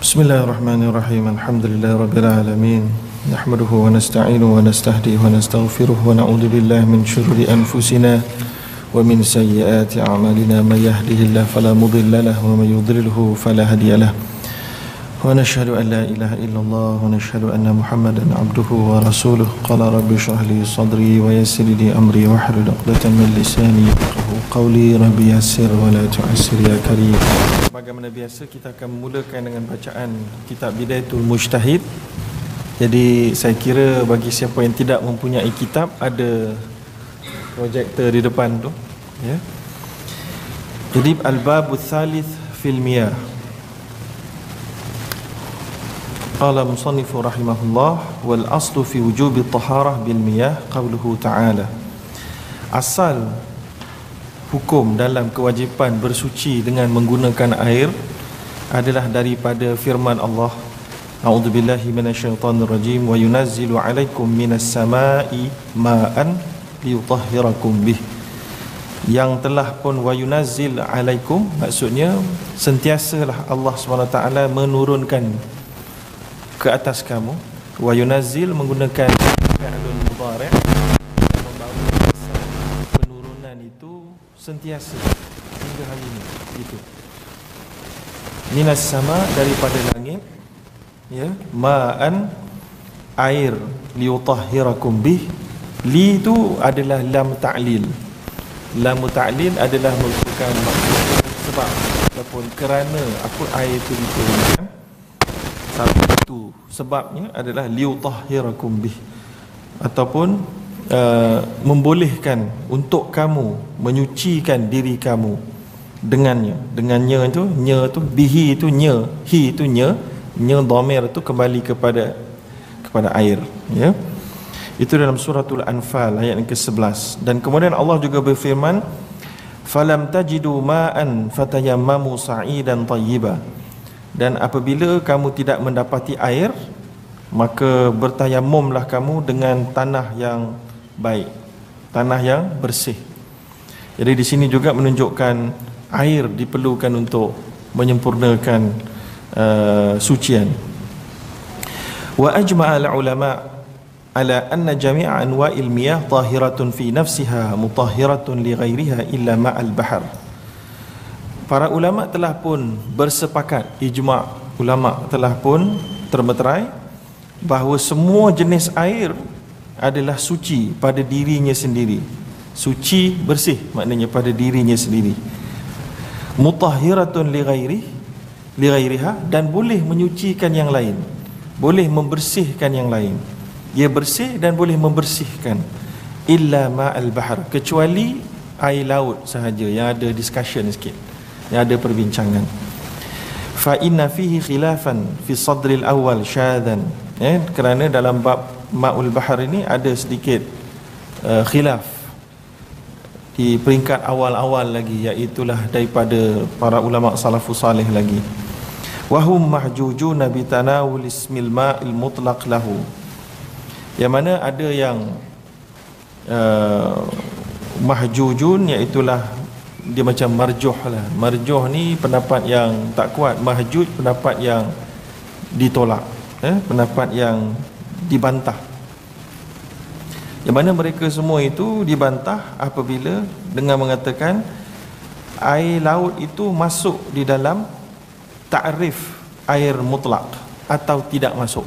Bismillahirrahmanirrahim. Alhamdulillahirabbil alamin. Nahmaduhu wa nasta'inuhu wa nastahdihi wa nastaghfiruh wa na'udzu billahi min shururi anfusina wa min sayyiati a'malina. May yahdihillahu fala mudilla lahu wa may yudlilhu fala hadiya lahu. Wa nashhadu an la ilaha illallah wa nashhadu anna Muhammadan 'abduhu wa rasuluh. Qala rabbi shrah li sadri wa yassir li amri wa hlul 'uqdatam min lisani yafqahu qawli. Rabbi yassir wa la tu'assir ya karim. Bagaimana biasa, kita akan memulakan dengan bacaan kitab Bidayatul Mujtahid. Jadi saya kira bagi siapa yang tidak mempunyai kitab, ada projektor di depan tu, ya. Jadi al-babul thalith fil miyah. Qala musannifu rahimahullah wal aslu fi wujubi taharah bil miyah qawluhu ta'ala. Asal hukum dalam kewajipan bersuci dengan menggunakan air adalah daripada firman Allah, a'udzubillahi minasyaitonir rajim, wa yunazzilu 'alaikum minas samai ma'an liyutahhirakum bih. Yang telah pun wa yunazzil 'alaikum, maksudnya sentiasalah Allah SWT menurunkan ke atas kamu. Wa yunazzil menggunakan fi'lun mudhari' yang membawa penurunan itu sentiasa hingga hari ini, gitu. Minas sama, daripada langit, ya, ma'an air, liyutahhirakum bih. Li itu adalah lam ta'lil. Lam ta'lil adalah merupakan maksud sebab ataupun kerana apa air itu diturunkan. Satu itu sebabnya adalah liyutahhirakum bih, ataupun membolehkan untuk kamu menyucikan diri kamu dengannya. Dengannya itu, nya itu, bihi itu nya, hi itu nya dhamir itu kembali kepada air, ya. Itu dalam suratul Anfal ayat yang ke-11. Dan kemudian Allah juga berfirman, falam tajidu ma'an fatayammamu sa'idan tayyiba. Dan apabila kamu tidak mendapati air, maka bertayamumlah kamu dengan tanah yang baik, tanah yang bersih. Jadi di sini juga menunjukkan air diperlukan untuk menyempurnakan sucian. Wa ajma'a al-ulama ala anna jami'a anwa'il miyah tahiratun fi nafsiha mutahhiratun li ghairiha illa ma'al bahr. Para ulama telah pun bersepakat, ijma' ulama telah pun termeterai bahawa semua jenis air adalah suci pada dirinya sendiri. Suci, bersih, maknanya pada dirinya sendiri. Mutahhiratun li ghairiha, dan boleh menyucikan yang lain, boleh membersihkan yang lain. Ia bersih dan boleh membersihkan. Illa ma'al bahr, kecuali air laut sahaja yang ada discussion sikit, yang ada perbincangan. Fa inna fihi khilafan fi sadril awal syadhan, kerana dalam bab ma'ul bahr ini ada sedikit khilaf di peringkat awal-awal lagi, iaitulah daripada para ulama salafus salih lagi. Wahum mahjujuna bi tanawul ismil ma'il mutlaq lahu, yang mana ada yang mahjujun, iaitulah dia macam marjuh lah. Marjuh ni pendapat yang tak kuat, mahjuj pendapat yang ditolak, pendapat yang dibantah. Yang mana mereka semua itu dibantah apabila dengan mengatakan air laut itu masuk di dalam ta'rif air mutlak atau tidak masuk.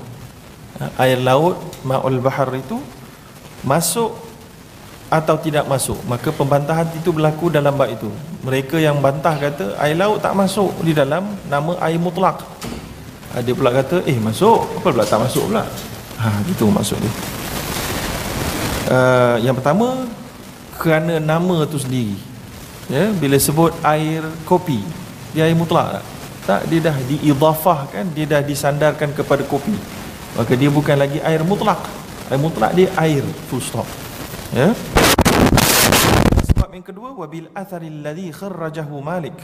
Air laut, ma'ul bahar itu masuk atau tidak masuk. Maka pembantahan itu berlaku dalam bab itu. Mereka yang bantah kata air laut tak masuk di dalam nama air mutlak. Ada pula kata masuk, apa pula tak masuk pula. Gitu maksud dia. Yang pertama, kerana nama tu sendiri, ya, bila sebut air kopi, dia air mutlak tak? Dia dah diidhafahkan, dia dah disandarkan kepada kopi, maka dia bukan lagi air mutlak. Air mutlak dia air, full stop, ya. Sebab yang kedua, wabil athari alladhi kharrajahu Malik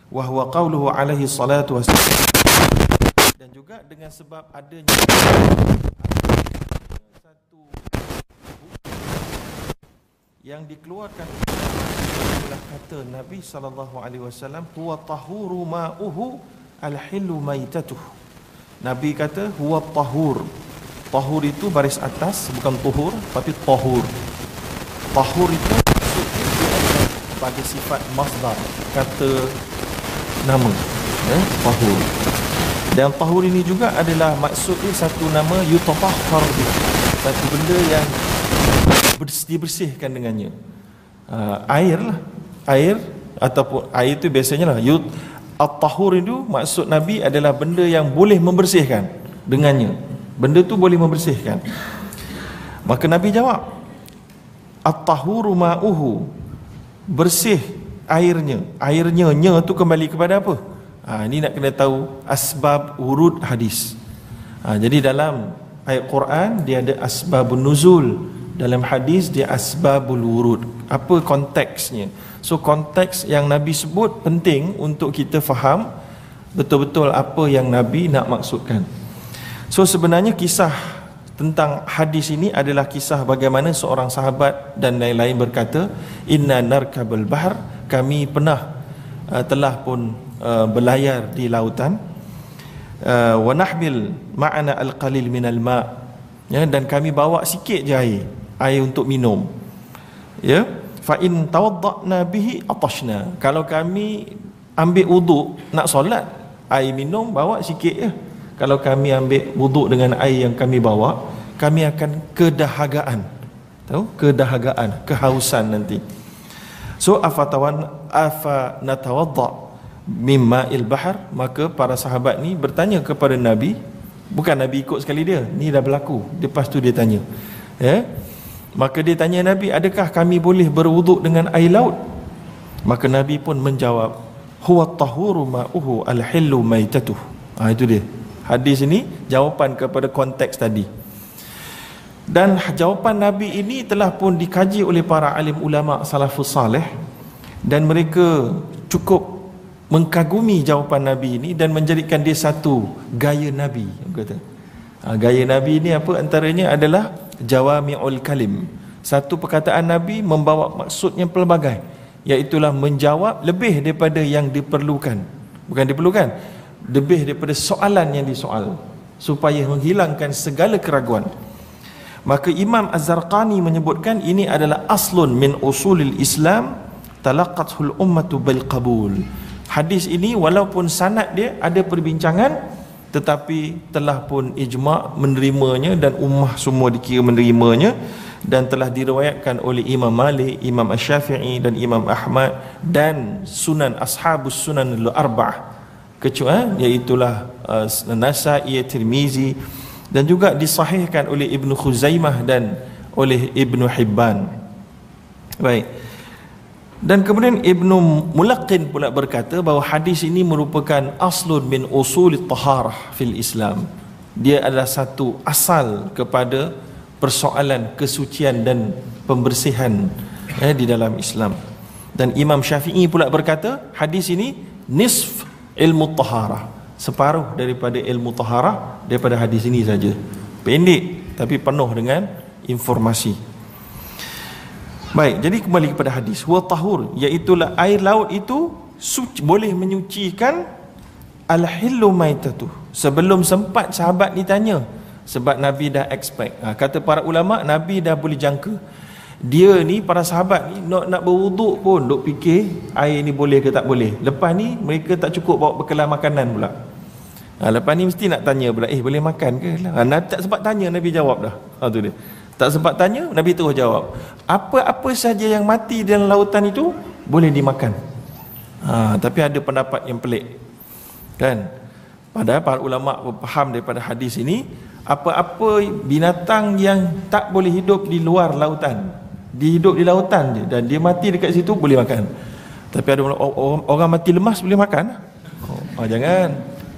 wa huwa qawluhu alaihi salatu wassalam. Dan juga dengan sebab adanya satu yang dikeluarkan adalah kata Nabi SAW, huwa tahuru ma'uhu al-hillu maitatuh. Nabi kata huwa tahur. Tahur itu baris atas, bukan tuhur, tapi tahur. Tahur itu pada sifat masdar, kata nama, tahur. Dan tahur ini juga adalah maksudnya satu nama yutahhar, satu benda yang dibersihkan dengannya. Air lah, air ataupun air itu biasanya lah. At-tahur itu maksud Nabi adalah benda yang boleh membersihkan dengannya. Benda tu boleh membersihkan. Maka Nabi jawab, at-tahuru ma'uhu, bersih airnya. Airnya, nya tu kembali kepada apa? Ini nak kena tahu asbab urud hadis. Jadi dalam ayat Quran dia ada asbabun nuzul, dalam hadis dia asbabul wurud. Apa konteksnya? So konteks yang Nabi sebut penting untuk kita faham betul-betul apa yang Nabi nak maksudkan. So sebenarnya kisah tentang hadis ini adalah kisah bagaimana seorang sahabat dan lain-lain berkata, inna narkabal bahr, kami pernah telah pun berlayar di lautan, wa nahmil ma'ana al-qalil minal ma', ya, dan kami bawa sikit je air untuk minum, ya, fa in tawadda'na bihi atashna, kalau kami ambil wuduk nak solat, air minum bawa sikit je. Kalau kami ambil wuduk dengan air yang kami bawa, kami akan kedahagaan. Tahu? Kedahagaan, kehausan nanti. So afa natawadda mimma il bahr, maka para sahabat ni bertanya kepada Nabi, bukan Nabi ikut sekali dia, ni dah berlaku, lepas tu dia tanya, ya. Maka dia tanya Nabi, adakah kami boleh berwuduk dengan air laut? Maka Nabi pun menjawab, huwa tahuru ma'uhu al-hillu maitatuh. Itu dia. Hadis ini jawapan kepada konteks tadi. Dan jawapan Nabi ini telah pun dikaji oleh para alim ulama salafus salih, dan mereka cukup mengagumi jawapan Nabi ini dan menjadikan dia satu gaya Nabi. Kata, gaya Nabi ini apa? Antaranya adalah jawami'ul kalim. Satu perkataan Nabi membawa maksud yang pelbagai, iaitulah menjawab lebih daripada yang diperlukan. Bukan diperlukan, lebih daripada soalan yang disoal, supaya menghilangkan segala keraguan. Maka Imam Az-Zarqani menyebutkan ini adalah aslun min usulil Islam talaqathul ummatu bil qabul. Hadis ini walaupun sanad dia ada perbincangan, tetapi telah pun ijma' menerimanya dan ummah semua dikira menerimanya, dan telah diriwayatkan oleh Imam Malik, Imam Asy-Syafi'i dan Imam Ahmad dan sunan ashabus sunan al-arba'ah, kecuali iaitulah Nasa'i, Tirmizi, dan juga disahihkan oleh Ibnu Khuzaimah dan oleh Ibnu Hibban. Baik. Dan kemudian Ibnu Mulaqqin pula berkata bahawa hadis ini merupakan aslun min usulit taharah fil Islam. Dia adalah satu asal kepada persoalan kesucian dan pembersihan di dalam Islam. Dan Imam Syafi'i pula berkata hadis ini nisf ilmu taharah, separuh daripada ilmu taharah daripada hadis ini saja. Pendek tapi penuh dengan informasi. Baik, jadi kembali kepada hadis. Huwa tahur, iaitulah air laut itu suci, boleh menyucikan al-hillu maitatuh. Sebelum sempat sahabat ditanya, sebab Nabi dah expect. Kata para ulama, Nabi dah boleh jangka. Dia ni, para sahabat ni nak berwuduk pun duk fikir air ni boleh ke tak boleh. Lepas ni mereka tak cukup bawa bekalan makanan pula. Lepas ni mesti nak tanya pula, boleh makan ke? Tak sempat tanya, Nabi jawab dah. Tu dia. Tak sempat tanya, Nabi terus jawab. Apa-apa saja yang mati dalam lautan itu boleh dimakan. Tapi ada pendapat yang pelik, kan? Padahal para ulama faham daripada hadis ini, apa-apa binatang yang tak boleh hidup di luar lautan, hidup di lautan je, dan dia mati dekat situ boleh makan. Tapi ada orang mati lemas boleh makan? Jangan.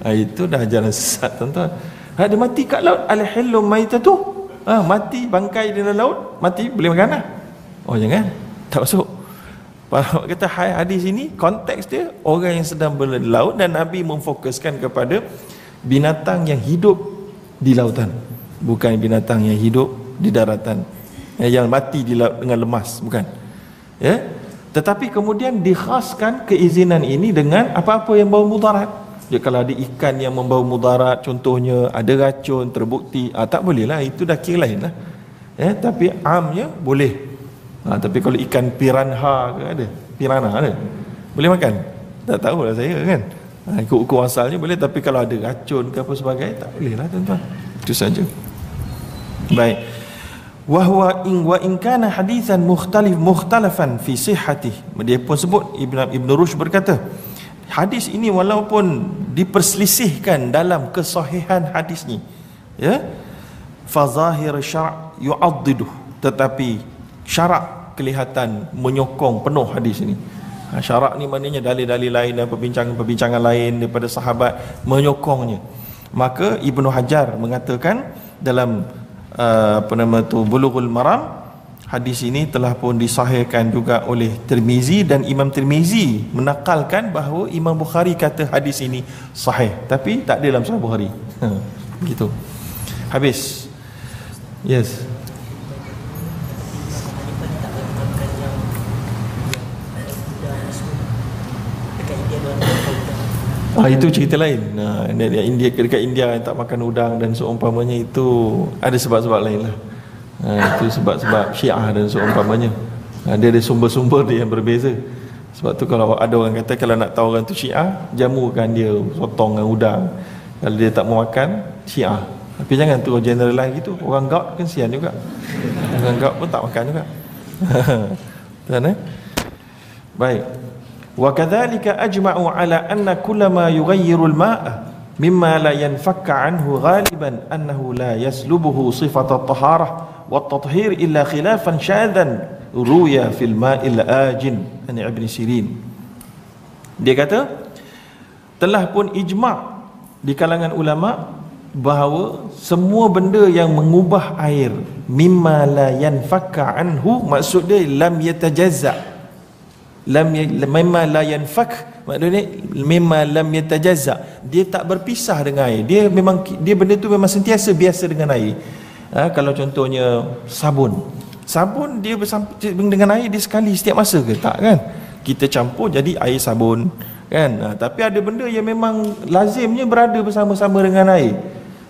Itu dah jalan sesat, tuan-tuan. Dia mati kat laut, al-hillu maitatuh. Mati bangkai di dalam laut, mati boleh makan lah. Jangan, tak masuk. Para kata hadis ini konteks dia orang yang sedang berlaut dan Nabi memfokuskan kepada binatang yang hidup di lautan, bukan binatang yang hidup di daratan, yang mati di laut dengan lemas, bukan. Ya. Tetapi kemudian dikhaskan keizinan ini dengan apa-apa yang bau mudarat. Dia kalau ada ikan yang membau mudarat, contohnya ada racun terbukti, tak boleh lah, itu dah kira lain lah. Ya, tapi amnya boleh. Tapi kalau ikan piranha ke ada? Piranha ada? Boleh makan? Tak tahulah saya kan. Ikut hukum asalnya boleh, tapi kalau ada racun ke apa sebagainya, tak boleh lah tuan-tuan. Itu saja. Baik. Wa in kana hadithan mukhtalafan fi sihhatih. Dia pun sebut Ibn Rushd berkata, hadis ini walaupun diperselisihkan dalam kesahihan hadis ni, ya, fa zahir syara' yu'addidu, tetapi syarak kelihatan menyokong penuh hadis ini. Syarak ni maknanya dalil-dalil lain dan perbincangan-perbincangan lain daripada sahabat menyokongnya. Maka Ibnu Hajar mengatakan dalam Bulughul Maram, hadis ini telah pun disahihkan juga oleh Tirmizi, dan Imam Tirmizi menakalkan bahawa Imam Bukhari kata hadis ini sahih, tapi tak ada dalam Sahih Bukhari. Begitu. Habis. Yes. Itu cerita lain. India, dekat India yang tak makan udang dan seumpamanya, itu ada sebab-sebab lain lah. Itu sebab-sebab Syiah dan seumpamanya. Dia ada sumber-sumber dia yang berbeza. Sebab tu kalau ada orang kata kalau nak tahu orang tu Syiah, jamukan dia sotong dengan udang. Kalau dia tak mau makan, Syiah. Tapi jangan tu generalize gitu. Orang Gaut kan sian juga. Orang Gaut pun tak makan juga. Tuan baik. وكذلك أجمعوا على أن كل ما يغير الماء مما لا ينفك عنه غالبا أنه لا يسلبه صفة الطهارة والتطهير إلا خلافا شاذا روي في الماء الآجن عن ابن سيرين. Dia kata telah pun ijma' di kalangan ulama bahawa semua benda yang mengubah air mimma la yanfakka anhu, maksud dia lam yatajazza, mimma la yanfak, maknanya mimma lam yatajazza, dia tak berpisah dengan air, dia benda tu memang sentiasa biasa dengan air. Kalau contohnya sabun dia dengan air dia sekali setiap masa ke? Tak kan, kita campur jadi air sabun kan. Tapi ada benda yang memang lazimnya berada bersama-sama dengan air.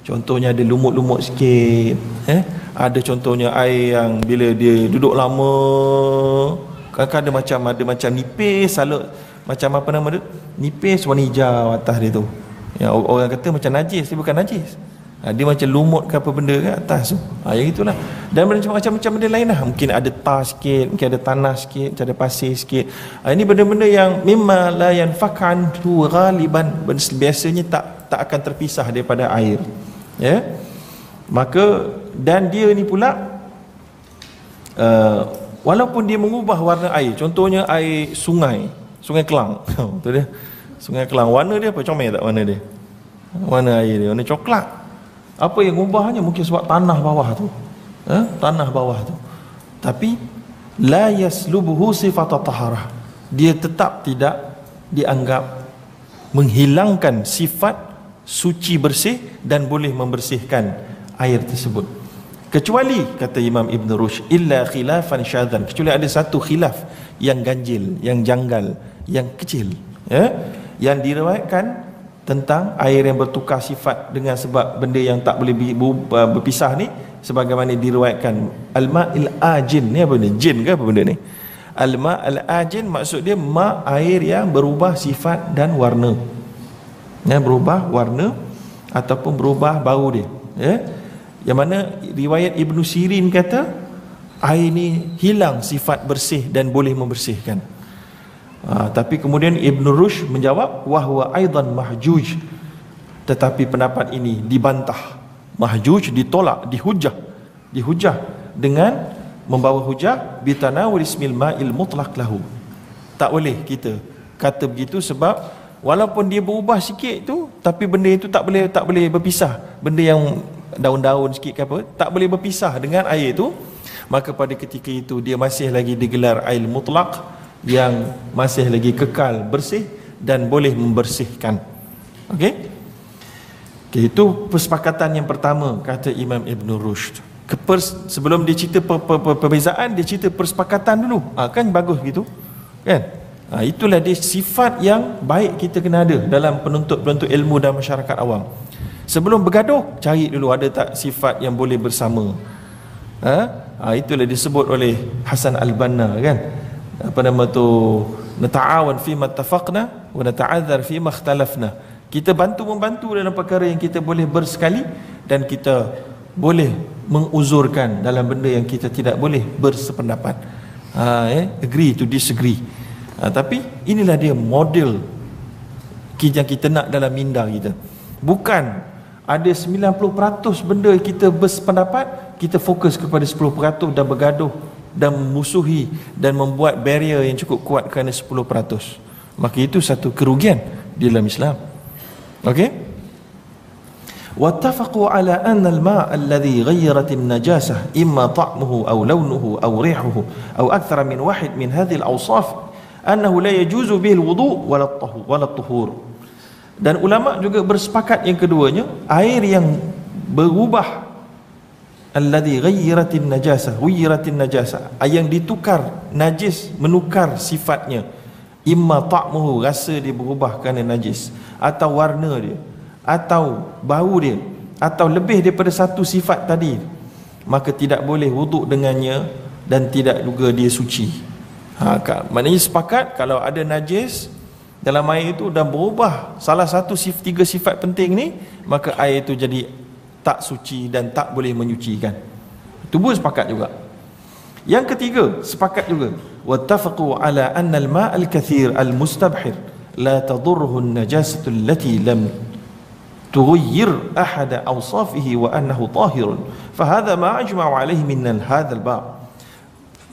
Contohnya ada lumut-lumut sikit, ada contohnya air yang bila dia duduk lama, kadang-kadang ada macam nipis, macam apa nama dia, nipis warna hijau atas dia tu. Ya, orang kata macam najis, dia bukan najis. Dia macam lumut ke apa benda ke atas tu. Yang itulah. Dan macam-macam benda lain lah. Mungkin ada tar sikit, mungkin ada tanah sikit, macam ada pasir sikit. Ini benda-benda yang mimma la yanfakan tu ghaliban, biasanya tak akan terpisah daripada air. Ya. Maka dan dia ni pula walaupun dia mengubah warna air, contohnya air Sungai Kelang, tu dia, Sungai Kelang, warna dia apa, comel tak warna dia, warna air dia warna coklat. Apa yang ubahnya? Mungkin sebab tanah bawah tu, tanah bawah tu. Tapi la yaslubuhu sifat taharah, dia tetap tidak dianggap menghilangkan sifat suci bersih dan boleh membersihkan air tersebut. Kecuali, kata Imam Ibn Rushd, illa khilafan syadzan, kecuali ada satu khilaf yang ganjil, yang janggal, yang kecil, yang diriwayatkan tentang air yang bertukar sifat dengan sebab benda yang tak boleh berpisah ni, sebagaimana diriwayatkan al-ma'il ajin. Ni apa ni? Jin ke apa benda ni? Al-ma'il ajin maksud dia ma' air yang berubah sifat dan warna, berubah warna ataupun berubah bau dia, yang mana riwayat Ibn Sirin kata air ni hilang sifat bersih dan boleh membersihkan. Tapi kemudian Ibn Rushd menjawab wahwa aidan mahjuj, tetapi pendapat ini dibantah. Mahjuj, ditolak, dihujah dengan membawa hujah bitanawul ismil ma'il mutlaq lahu. Tak boleh kita kata begitu, sebab walaupun dia berubah sikit tu, tapi benda itu tak boleh berpisah. Benda yang daun-daun sikit ke apa, tak boleh berpisah dengan air itu, maka pada ketika itu dia masih lagi digelar air mutlaq, yang masih lagi kekal bersih dan boleh membersihkan. Okey? Okay, itu persepakatan yang pertama kata Imam Ibn Rushd. Sebelum dia cerita perbezaan, dia cerita persepakatan dulu. Kan bagus gitu. Kan? Itulah dia sifat yang baik kita kena ada dalam penuntut ilmu dan masyarakat awam. Sebelum bergaduh, cari dulu ada tak sifat yang boleh bersama. Itulah disebut oleh Hasan Al-Banna, kan? Apa nama tu? Nata'awan fi ma ittafaqna wa nata'adzar fi ma ikhtalafna. Kita bantu-membantu dalam perkara yang kita boleh bersekali, dan kita boleh menguzurkan dalam benda yang kita tidak boleh bersependapat. Agree to disagree. Tapi inilah dia model yang kita nak dalam minda kita. Bukan ada 90% benda kita bersependapat, kita fokus kepada 10% dan bergaduh dan memusuhi dan membuat barrier yang cukup kuat kerana 10%. Maka itu satu kerugian di dalam Islam. Okey? واتفقوا على أن الماء الذي غيرت النجاسة إما طعمه أو لونه أو ريحه أو أكثر من واحد من هذه الأوصاف أنه لا يجوز به الوضوء ولا الطهور. Dan ulama juga bersepakat yang keduanya, air yang berubah, alladhi ghayyiratin najasah, yang ditukar najis, menukar sifatnya, imma ta'muhu, rasa dia berubah kerana najis, atau warna dia, atau bau dia, atau lebih daripada satu sifat tadi, maka tidak boleh wuduk dengannya dan tidak juga dia suci. Maknanya sepakat kalau ada najis dalam air itu dan berubah salah satu tiga sifat penting ni, maka air itu jadi tak suci dan tak boleh menyucikan. Itu pun sepakat juga. Yang ketiga, sepakat juga, wattafaqu ala anna al-ma' al-kathir al-mustabhir la tadurruhu an-najasatu allati lam tughayyir ahada awsafihi wa annahu tahirun. Fa hadha ma ajma'u alayhi min hadha al-bab.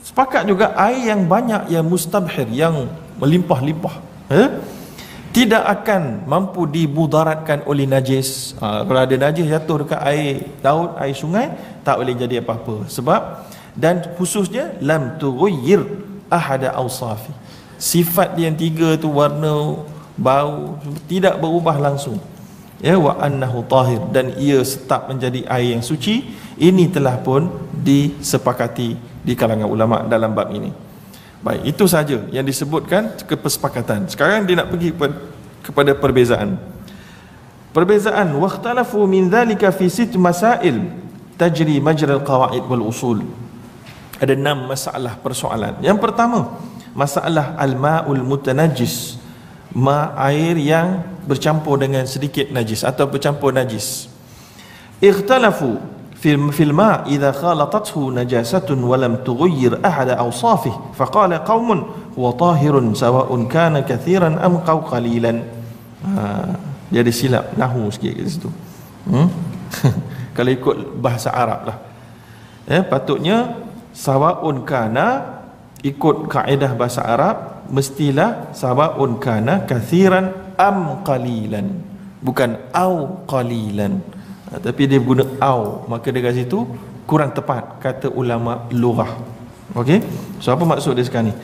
Sepakat juga air yang banyak, yang mustabhir, yang melimpah-limpah, tidak akan mampu dimudaratkan oleh najis. Kalau ada najis jatuh dekat air laut, air sungai, tak boleh jadi apa-apa. Sebab, dan khususnya lam tughayyir ahada awsafi, sifat dia yang tiga tu, warna, bau, tidak berubah langsung. Wa annahu tahir, dan ia tetap menjadi air yang suci. Ini telah pun disepakati di kalangan ulama dalam bab ini. Baik, itu saja yang disebutkan kesepakatan. Sekarang dia nak pergi kepada perbezaan. Perbezaan, wakhtalafu min dhalika fi 6 masail tajri majra al-qawaid wal usul. Ada 6 masalah persoalan. Yang pertama, masalah al-ma'ul mutanajjis, air yang bercampur dengan sedikit najis atau bercampur najis. Ikhtalafu fil ma' idza khalatathu najasatun wa lam tughayyir ahada awsafihi, faqala qaumun huwa tahirun sawa'un kana kathiran am qalilan. Dia ada silap nahwu sikit kat situ. Kalau ikut bahasa Arab lah, patutnya sawa'un kana, ikut kaedah bahasa Arab mestilah sawa'un kana kathiran am qalilan, bukan au qalilan. Tapi dia guna au, maka dia kat situ kurang tepat, kata ulama lughah. Okey, so apa maksud dia sekarang ni?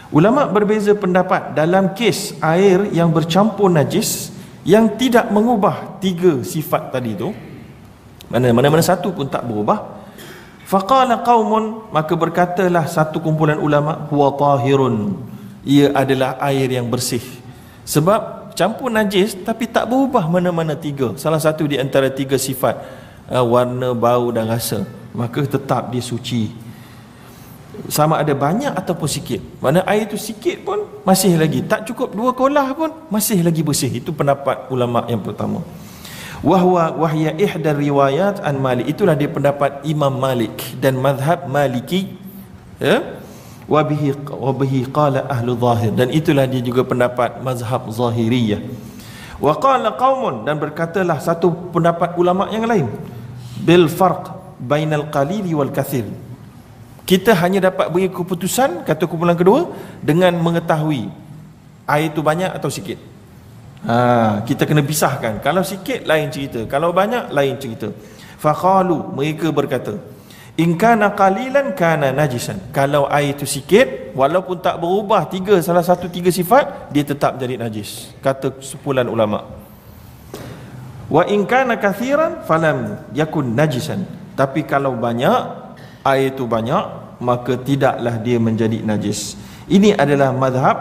Ulama berbeza pendapat dalam kes air yang bercampur najis yang tidak mengubah tiga sifat tadi tu, mana-mana satu pun tak berubah. Faqala qaumun, maka berkatalah satu kumpulan ulama, huwa tahirun, ia adalah air yang bersih. Sebab campur najis tapi tak berubah mana-mana tiga, salah satu di antara tiga sifat, warna, bau dan rasa, maka tetap dia suci, sama ada banyak ataupun sikit. Mana air itu sikit pun masih lagi, tak cukup 2 kolah pun masih lagi bersih. Itu pendapat ulama yang pertama. Wahya ihda riwayat an Malik, itulah dia pendapat Imam Malik dan mazhab Maliki, wa bihi qala ahlu zahir, dan itulah dia juga pendapat mazhab Zahiriyah. Wa qala qaumun, dan berkatalah satu pendapat ulama yang lain, bil farq bainal qalili wal kathir, kita hanya dapat beri keputusan, kata kumpulan kedua, dengan mengetahui air itu banyak atau sikit. Kita kena pisahkan, kalau sikit lain cerita, kalau banyak lain cerita. Faqalu, mereka berkata, In kana qalilan kana najisan. Kalau air itu sikit, walaupun tak berubah salah satu tiga sifat, dia tetap jadi najis, kata sekumpulan ulama. Wa in kana kathiran falam yakun najisan. Tapi kalau banyak, air itu banyak, maka tidaklah dia menjadi najis. Ini adalah mazhab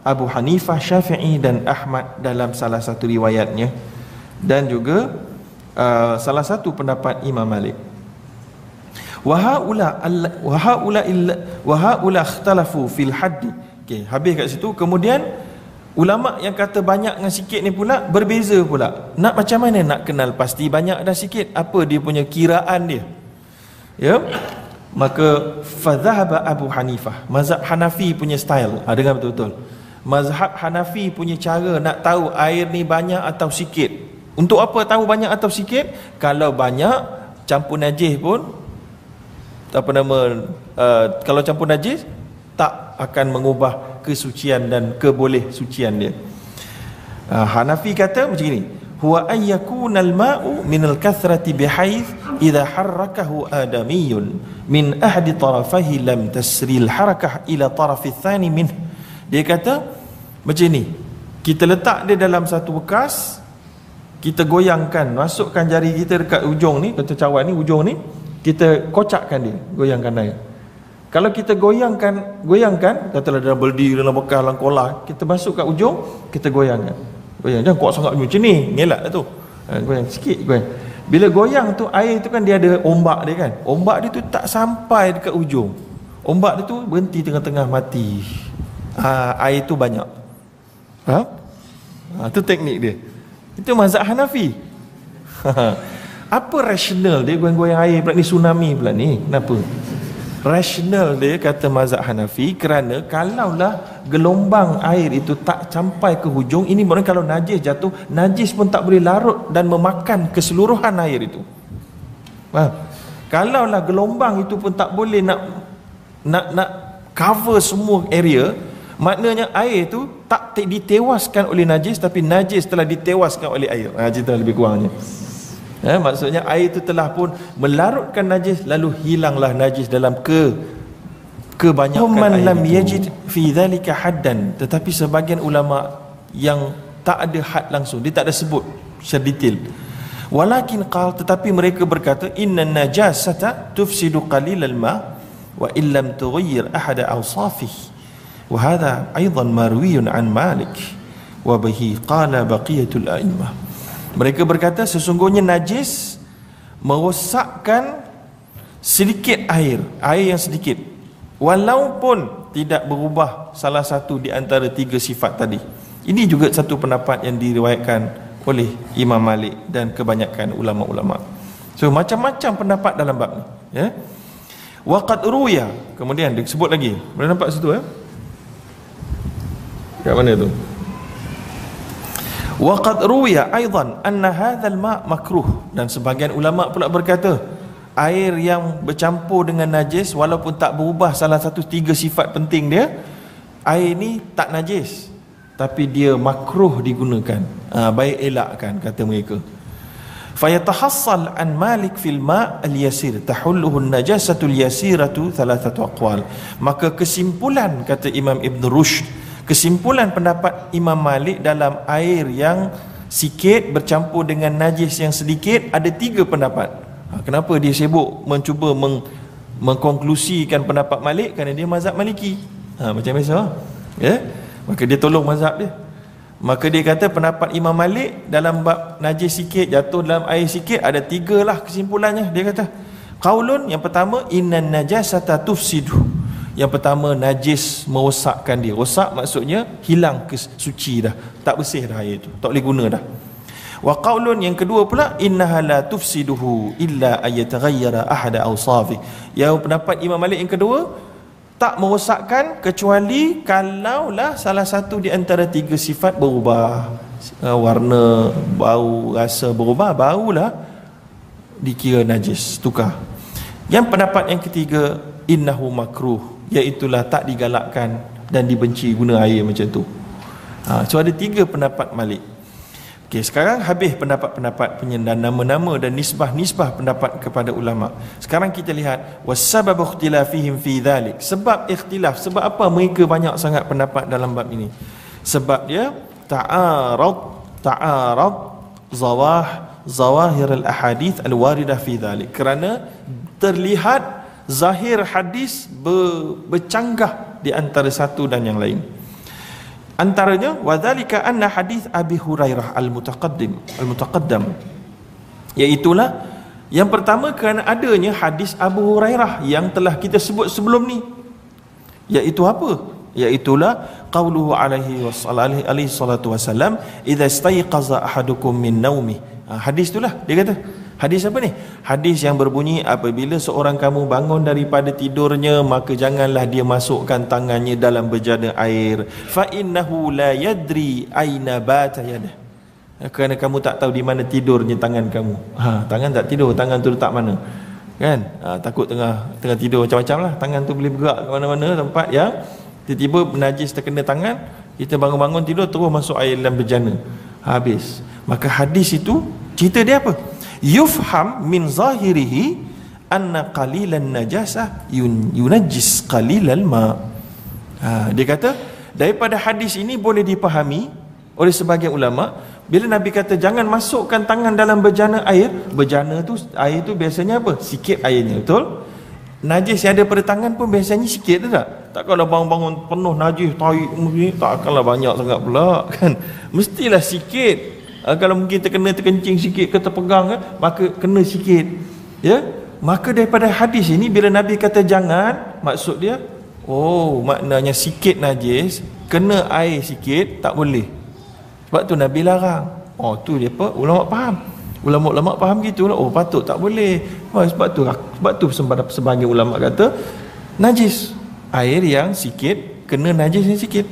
Abu Hanifah, Syafi'i dan Ahmad dalam salah satu riwayatnya, dan juga salah satu pendapat Imam Malik. Wahaula ikhtalafu fil haddi. Okey, habis kat situ. Kemudian ulama yang kata banyak dengan sikit ni pula berbeza pula. Nak macam mana nak kenal pasti banyak dan sikit? Apa dia punya kiraan dia? Ya. Maka fadhahaba Abu Hanifah, mazhab Hanafi punya style. Dengar betul-betul. Mazhab Hanafi punya cara nak tahu air ni banyak atau sikit. Untuk apa tahu banyak atau sikit? Kalau banyak campur najis pun kalau campur najis tak akan mengubah kesucian dan keboleh sucian dia. Hanafi kata macam ni, huwa ayyakuna al-ma'u min al-kathrati bihaith idha harrakahu adamiyun min ahdi tarafahi lam tasril harakah ila tarafi thani min. Dia kata macam ni, kita letak dia dalam satu bekas, kita goyangkan, masukkan jari kita dekat ujung ni, kata cawan ni, ujung ni, kita kocakkan dia, goyangkan air. Kalau kita goyangkan, katalah dalam beldi, dalam bekas, dalam kolah, kita masuk kat ujung, kita goyangkan. Jangan kuat sangat macam ni, ngelak lah tu. Goyang sikit, goyang. Bila goyang tu, air tu kan dia ada ombak dia kan. Ombak dia tu tak sampai dekat ujung. Ombak dia tu berhenti tengah-tengah, mati. Air tu banyak. Tu teknik dia. Itu mazhab Hanafi. Apa rasional dia goyang-goyang air pula ni, tsunami pula ni? Kenapa? Rasional dia kata mazhab Hanafi, kerana kalaulah gelombang air itu tak sampai ke hujung, ini maknanya kalau najis jatuh, najis pun tak boleh larut dan memakan keseluruhan air itu. Kalaulah gelombang itu pun tak boleh nak cover semua area, maknanya air itu tak ditewaskan oleh najis, tapi najis telah ditewaskan oleh air. Cerita lebih kurangnya. Maksudnya air itu telah pun melarutkan najis, lalu hilanglah najis dalam kebanyakan air lam yajid fi dhalika haddan. Tetapi sebagian ulama yang tak ada had langsung, dia tak ada sebut secara detail. Walakin qal, tetapi mereka berkata, inna najasata tufsidu qalilal ma wa illam tughayyir ahada awsafihi. Wa hadha aidan marwiyun an Malik wa bihi qala baqiyatul a'immah. Mereka berkata sesungguhnya najis merosakkan sedikit air yang sedikit, walaupun tidak berubah salah satu di antara tiga sifat tadi. Ini juga satu pendapat yang diriwayatkan oleh Imam Malik dan kebanyakan ulama-ulama. So macam-macam pendapat dalam bab ni, ya. Wa qad ruya, kemudian disebut lagi. Boleh nampak situ, ya? Kat mana tu? Wa qad ruya aidan anna hadzal ma' makruh, dan sebahagian ulama pula berkata air yang bercampur dengan najis walaupun tak berubah salah satu tiga sifat penting dia, air ni tak najis tapi dia makruh digunakan, baik elakkan, kata mereka. Fayatahassal an Malik fil ma' al-yasir tahulluhu an-najasatu al-yasiratu thalathatu aqwal. Maka kesimpulan, kata Imam Ibn Rushd, kesimpulan pendapat Imam Malik dalam air yang sikit bercampur dengan najis yang sedikit, ada tiga pendapat. Kenapa dia sibuk mencuba mengkonklusikan pendapat Malik? Kerana dia mazhab Maliki. Macam biasa, ya? Maka dia tolong mazhab dia. Maka dia kata pendapat Imam Malik dalam bab najis sikit, jatuh dalam air sikit, ada tiga lah kesimpulannya. Dia kata qaulun, yang pertama, innan najasata tufsidu. Yang pertama, najis merosakkan dia. Rosak maksudnya hilang kesuci dah, tak bersih dah air itu, tak boleh guna dah. Wa qaulun, yang kedua pula, innaha la tufsiduhu illa ayataghayyara ahada awsafi. Yang pendapat Imam Malik yang kedua, tak merosakkan kecuali kalaulah salah satu di antara tiga sifat berubah, warna, bau, rasa berubah, barulah dikira najis, tukar. Yang pendapat yang ketiga, innahu makruh, iaitulah tak digalakkan dan dibenci guna air macam tu. So ada tiga pendapat Malik. Okey, sekarang habis pendapat-pendapat punya dan nama-nama dan nisbah-nisbah pendapat kepada ulama. Sekarang kita lihat wasababu ikhtilafihim fi dhalik. Sebab ikhtilaf, sebab apa mereka banyak sangat pendapat dalam bab ini? Sebab dia ta'arad zawahir al-ahadith al-waridah fi dhalik. Kerana terlihat zahir hadis bercanggah di antara satu dan yang lain. Antaranya wadzalika anna hadis Abi Hurairah al-mutaqaddam, iaitulah yang pertama kerana adanya hadis Abu Hurairah yang telah kita sebut sebelum ni, iaitu apa? Iaitulah qauluhu alaihi salatu wasallam idza istayqaza ahadukum min naumi. Hadis itulah dia kata. Hadis apa ni? Hadis yang berbunyi apabila seorang kamu bangun daripada tidurnya, maka janganlah dia masukkan tangannya dalam bejana air. Fa innahu la yadri aina bata yadah. Kerana kamu tak tahu di mana tidurnya tangan kamu. Tangan tak tidur, tangan tu letak mana? Kan? Takut tengah tidur macam-macam lah. Tangan tu boleh bergerak ke mana-mana tempat yang tiba-tiba najis terkena tangan, kita bangun-bangun tidur terus masuk air dalam bejana. Habis. Maka hadis itu cerita dia apa? Yufham min zahirihi anna qalilan najasah yunajjis qalilal ma. Dia kata daripada hadis ini boleh dipahami oleh sebagian ulama bila Nabi kata jangan masukkan tangan dalam bejana air. Bejana tu air tu biasanya apa? Sikit airnya, betul? Najis yang ada pada tangan pun biasanya sikit, tu tak? Takkanlah bangun-bangun penuh najis tarik, takkanlah banyak sangat pula kan. Mestilah sikit. Kalau mungkin terkencing sikit ke terpegang, maka kena sikit, ya. Maka daripada hadis ini bila Nabi kata jangan, maksud dia maknanya sikit najis, kena air sikit tak boleh. Sebab tu Nabi larang. Tu dia apa? Ulama faham. Ulama-ulama faham gitulah. Patut tak boleh. Sebab tu sebagian ulama kata najis air yang sikit, kena najis yang sikit.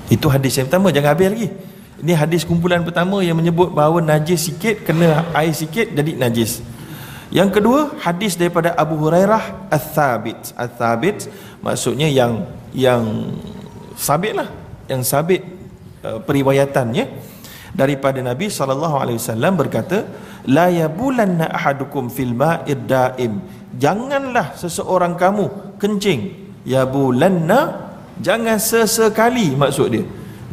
Itu hadis yang pertama, jangan habis lagi. Ini hadis kumpulan pertama yang menyebut bahawa najis sikit, kena air sikit jadi najis. Yang kedua, hadis daripada Abu Hurairah al-Thabit. Al-Thabit maksudnya yang sabit lah, yang sabit periwayatannya daripada Nabi SAW berkata, la yabulanna ahadukum fil ma'id daim. Janganlah seseorang kamu kencing. Yabulanna, jangan sesekali, maksud dia.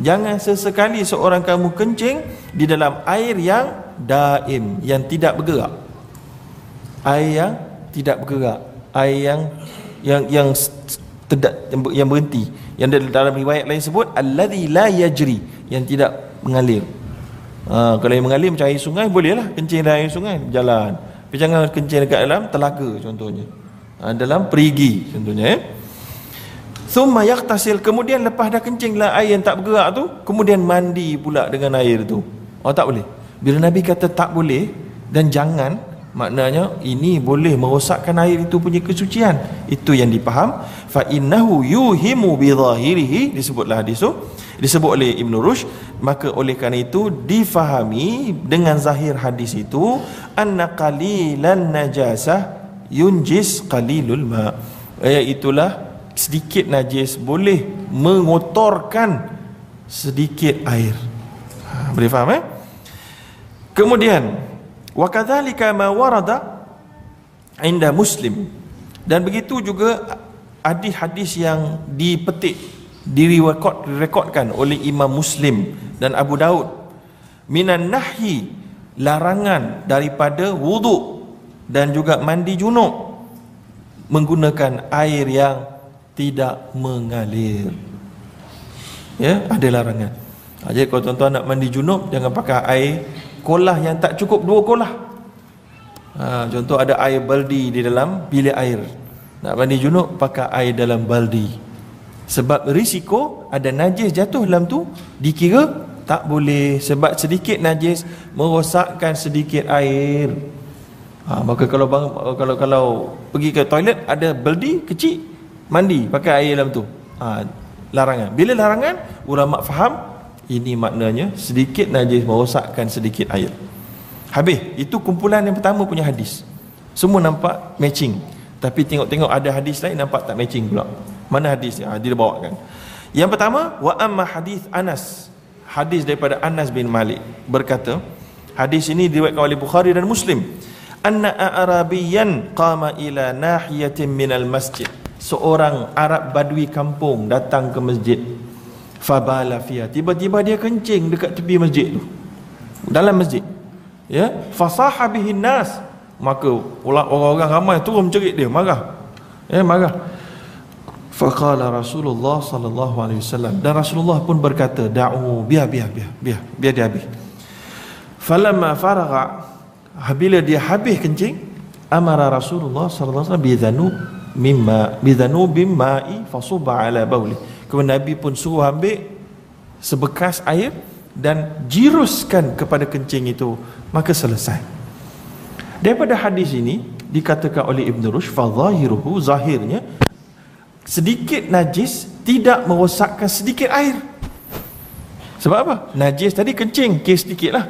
Jangan sesekali seorang kamu kencing di dalam air yang daim, yang tidak bergerak. Air yang tidak bergerak, air yang berhenti. Yang dalam riwayat lain sebut alladzi la yajri, yang tidak mengalir. Kalau yang mengalir macam air sungai, bolehlah kencing dalam air sungai, berjalan. Tapi jangan kencing dekat dalam telaga contohnya. Dalam perigi contohnya, Thumma yaghtasil, kemudian lepas dah kencinglah air yang tak bergerak tu, kemudian mandi pula dengan air tu. Tak boleh. Bila Nabi kata tak boleh dan jangan, maknanya ini boleh merosakkan air itu punya kesucian. Itu yang dipaham. Fa innahu yuhimu bi zahirihi, disebutlah hadis tu, disebut oleh Ibn Rushd. Maka oleh kerana itu difahami dengan zahir hadis itu anna qalilan najasah yunjis qalilul ma, iaitulah sedikit najis boleh mengotorkan sedikit air. Boleh faham Kemudian wa kadzalika ma warada inda Muslim, dan begitu juga hadis-hadis yang dipetik, direkodkan oleh Imam Muslim dan Abu Daud, minan nahyi, larangan daripada wuduk dan juga mandi junub menggunakan air yang tidak mengalir. Ya, ada larangan. Jadi kalau tuan-tuan nak mandi junub, jangan pakai air kolah yang tak cukup 2 kolah. Contoh ada air baldi di dalam bilik air. Nak mandi junub pakai air dalam baldi. Sebab risiko ada najis jatuh dalam tu, dikira tak boleh. Sebab sedikit najis merosakkan sedikit air. Maka kalau pergi ke toilet ada baldi kecil, mandi pakai air dalam tu. Larangan. Bila larangan, ulama faham ini maknanya sedikit najis merosakkan sedikit air. Habis. Itu kumpulan yang pertama punya hadis. Semua nampak matching. Tapi tengok-tengok ada hadis lain nampak tak matching pula. Mana hadisnya? Dia bawakan. Yang pertama, wa amma hadis Anas. hadis daripada Anas bin Malik berkata, hadis ini diriwayatkan oleh Bukhari dan Muslim, anna a'rabiyan qama ila nahiyatin minal masjid, seorang Arab badui kampung datang ke masjid, fabala fiha, tiba-tiba dia kencing dekat tepi masjid tu, dalam masjid, ya, fasaha bihin nas, maka orang-orang ramai turun mencerit dia, marah, marah. Faqala Rasulullah sallallahu alaihi wasallam, dan Rasulullah pun berkata, da'u, biar dia habis. Falamma faragha, bila dia habis kencing, amara Rasulullah sallallahu alaihi wasallam bidhanubim ma'i fasubba ala bauli, kemudian Nabi pun suruh ambil sebekas air dan jiruskan kepada kencing itu, maka selesai. Daripada hadis ini dikatakan oleh Ibn Rushd, fa zahiruhu, zahirnya sedikit najis tidak merosakkan sedikit air. Sebab apa? Najis tadi kencing, kes sedikit lah,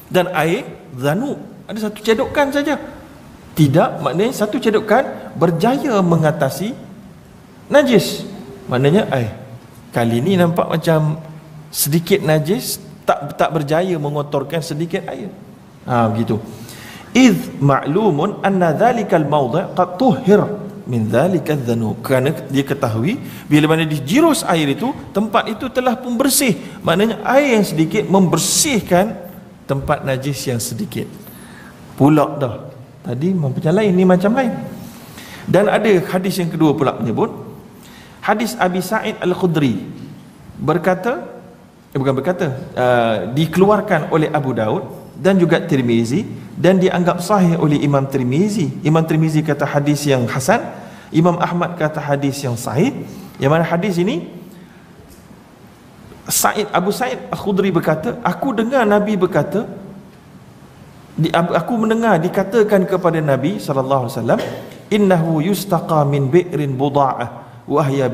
dan air zanub, ada satu cedokan saja. Tidak, maknanya satu cedokan berjaya mengatasi najis. Maknanya kali ni nampak macam sedikit najis tak berjaya mengotorkan sedikit air. Begitu. Idh ma'lumun anna dhalikal mawdi' qad tuhhir min dhalikal dhanub, kerana dia ketahui bila mana dijirus air itu, tempat itu telah pun bersih. Maknanya air yang sedikit membersihkan tempat najis yang sedikit. Pula dah, tadi macam lain, ni macam lain. Dan ada hadis yang kedua pula menyebut, hadis Abi Sa'id Al-Khudri berkata, dikeluarkan oleh Abu Daud dan juga Tirmizi, dan dianggap sahih oleh Imam Tirmizi. Imam Tirmizi kata hadis yang hasan, Imam Ahmad kata hadis yang sahih. Yang mana hadis ini, Abu Sa'id Al-Khudri berkata, aku dengar Nabi berkata, aku mendengar dikatakan kepada Nabi SAW, innahu yustaqa min bi'rin buda'ah wa ahya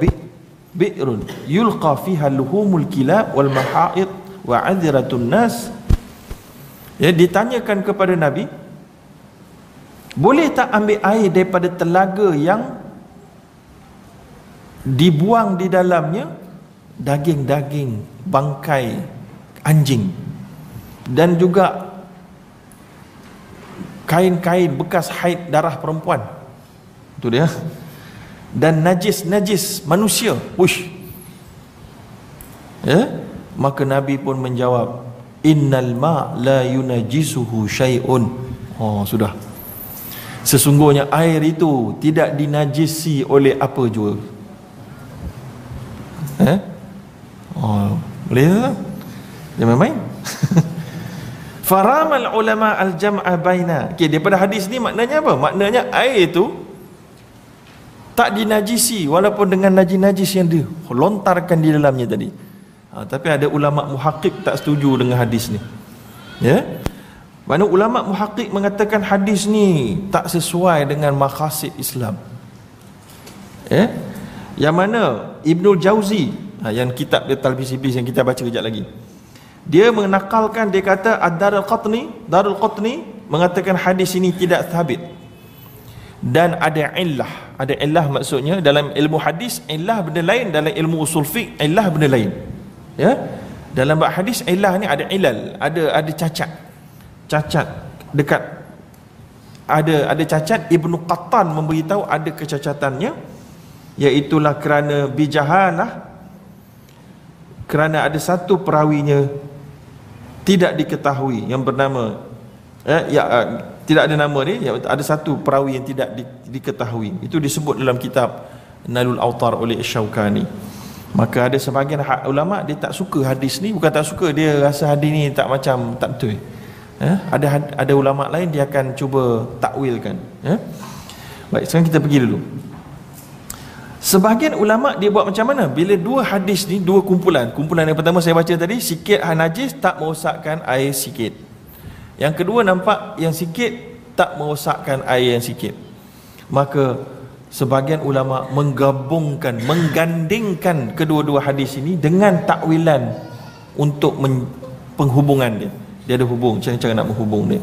bi'run yulqa fiha luhumul kilab wal maha'id wa adhiratun nas. Ya, ditanyakan kepada Nabi, boleh tak ambil air daripada telaga yang dibuang di dalamnya daging-daging bangkai anjing, dan juga kain-kain bekas haid darah perempuan, itu dia, dan najis manusia. Maka Nabi pun menjawab, innal ma' la yunajisuhu syai'un. Sudah, sesungguhnya air itu tidak dinajisi oleh apa jua. Boleh tak? Jangan main. Faramal ulama al-jam'a baina. Daripada hadis ni maknanya apa? Maknanya air itu tak dinajisi walaupun dengan najis-najis yang dia lontarkan di dalamnya tadi. Tapi ada ulama muhaqqiq tak setuju dengan hadis ni. Mana ulama muhaqqiq mengatakan hadis ni tak sesuai dengan maqasid Islam. Yang mana Ibnul Jauzi, yang kitab dia Talbis Iblis yang kita baca kejap lagi, dia menakalkan, dia kata Darul Qutni mengatakan hadis ini tidak sabit, dan ada illah maksudnya dalam ilmu hadis illah benda lain, dalam ilmu usul fiqh illah benda lain. Dalam bab hadis illah ni ada ilal, ada cacat dekat, ada cacat. Ibnu Qattan memberitahu ada kecacatannya, iaitulah kerana bijahalah, kerana ada satu perawinya tidak diketahui yang bernama tidak ada nama dia, ada satu perawi yang tidak diketahui. Itu disebut dalam kitab Nailul Awtar oleh Syaukani. Maka ada sebahagian ulama dia tak suka hadis ni, bukan tak suka, dia rasa hadis ni tak betul. Ada ulama lain dia akan cuba takwilkan. Baik, sekarang kita pergi dulu. Sebahagian ulama dia buat macam mana? Bila dua hadis ni, dua kumpulan yang pertama saya baca tadi, sikit najis tak merosakkan air sikit. Yang kedua nampak yang sikit tak merosakkan air yang sikit. Maka sebahagian ulama menggandingkan kedua-dua hadis ini dengan takwilan untuk penghubungan dia. Dia ada hubung, cara nak menghubung dia.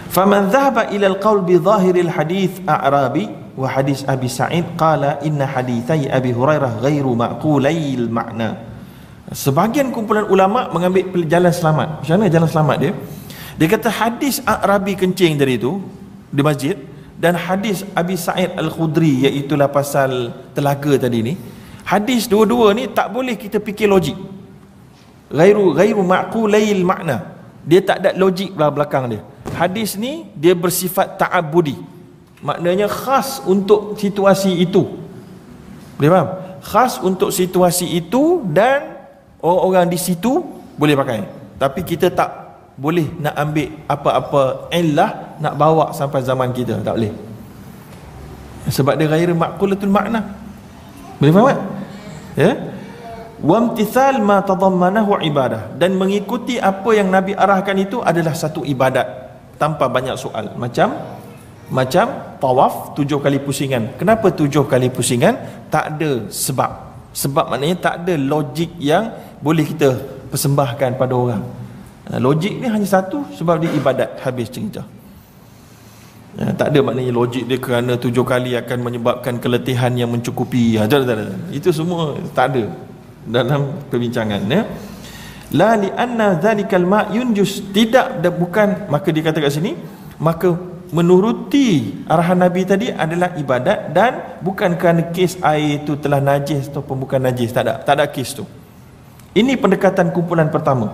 Faman dhahaba ila al-qaul bi dhahiril hadith a'rabi wa hadis Abi Sa'id qala inna hadithai Abi Hurairah ghairu ma'qulail makna. Sebahagian kumpulan ulama mengambil jalan selamat. Macam mana jalan selamat dia? Dia kata hadis A'rabi kencing tadi itu di masjid dan hadis Abi Sa'id Al-Khudri, iaitulah pasal telaga tadi ni, hadis dua-dua ni tak boleh kita fikir logik. Ghairu ma'qulail makna. Dia tak ada logik belakang dia. Hadis ni dia bersifat ta'abbudi. Maknanya khas untuk situasi itu. Boleh faham? Khas untuk situasi itu dan orang-orang di situ boleh pakai. Tapi kita tak boleh nak ambil apa-apa illah nak bawa sampai zaman kita, tak boleh. Sebab dia ghairu ma'qulatul makna. Boleh faham tak? Ya? Wamtithal ma tadammanahu ibadah, dan mengikuti apa yang Nabi arahkan itu adalah satu ibadat tanpa banyak soal. Macam tawaf 7 kali pusingan. Kenapa 7 kali pusingan? Tak ada sebab maknanya tak ada logik yang boleh kita persembahkan pada orang. Logik ni hanya satu, sebab dia ibadat, habis cerita. Tak ada maknanya logik dia kerana 7 kali akan menyebabkan keletihan yang mencukupi. Tak. Itu semua tak ada dalam perbincangan, ya. La li anna dzalikal ma yunjus, tidak dan bukan, maka dia kata kat sini, maka menuruti arahan Nabi tadi adalah ibadat dan bukan kerana kes air itu telah najis ataupun bukan najis. Tak ada kes tu. Ini pendekatan kumpulan pertama,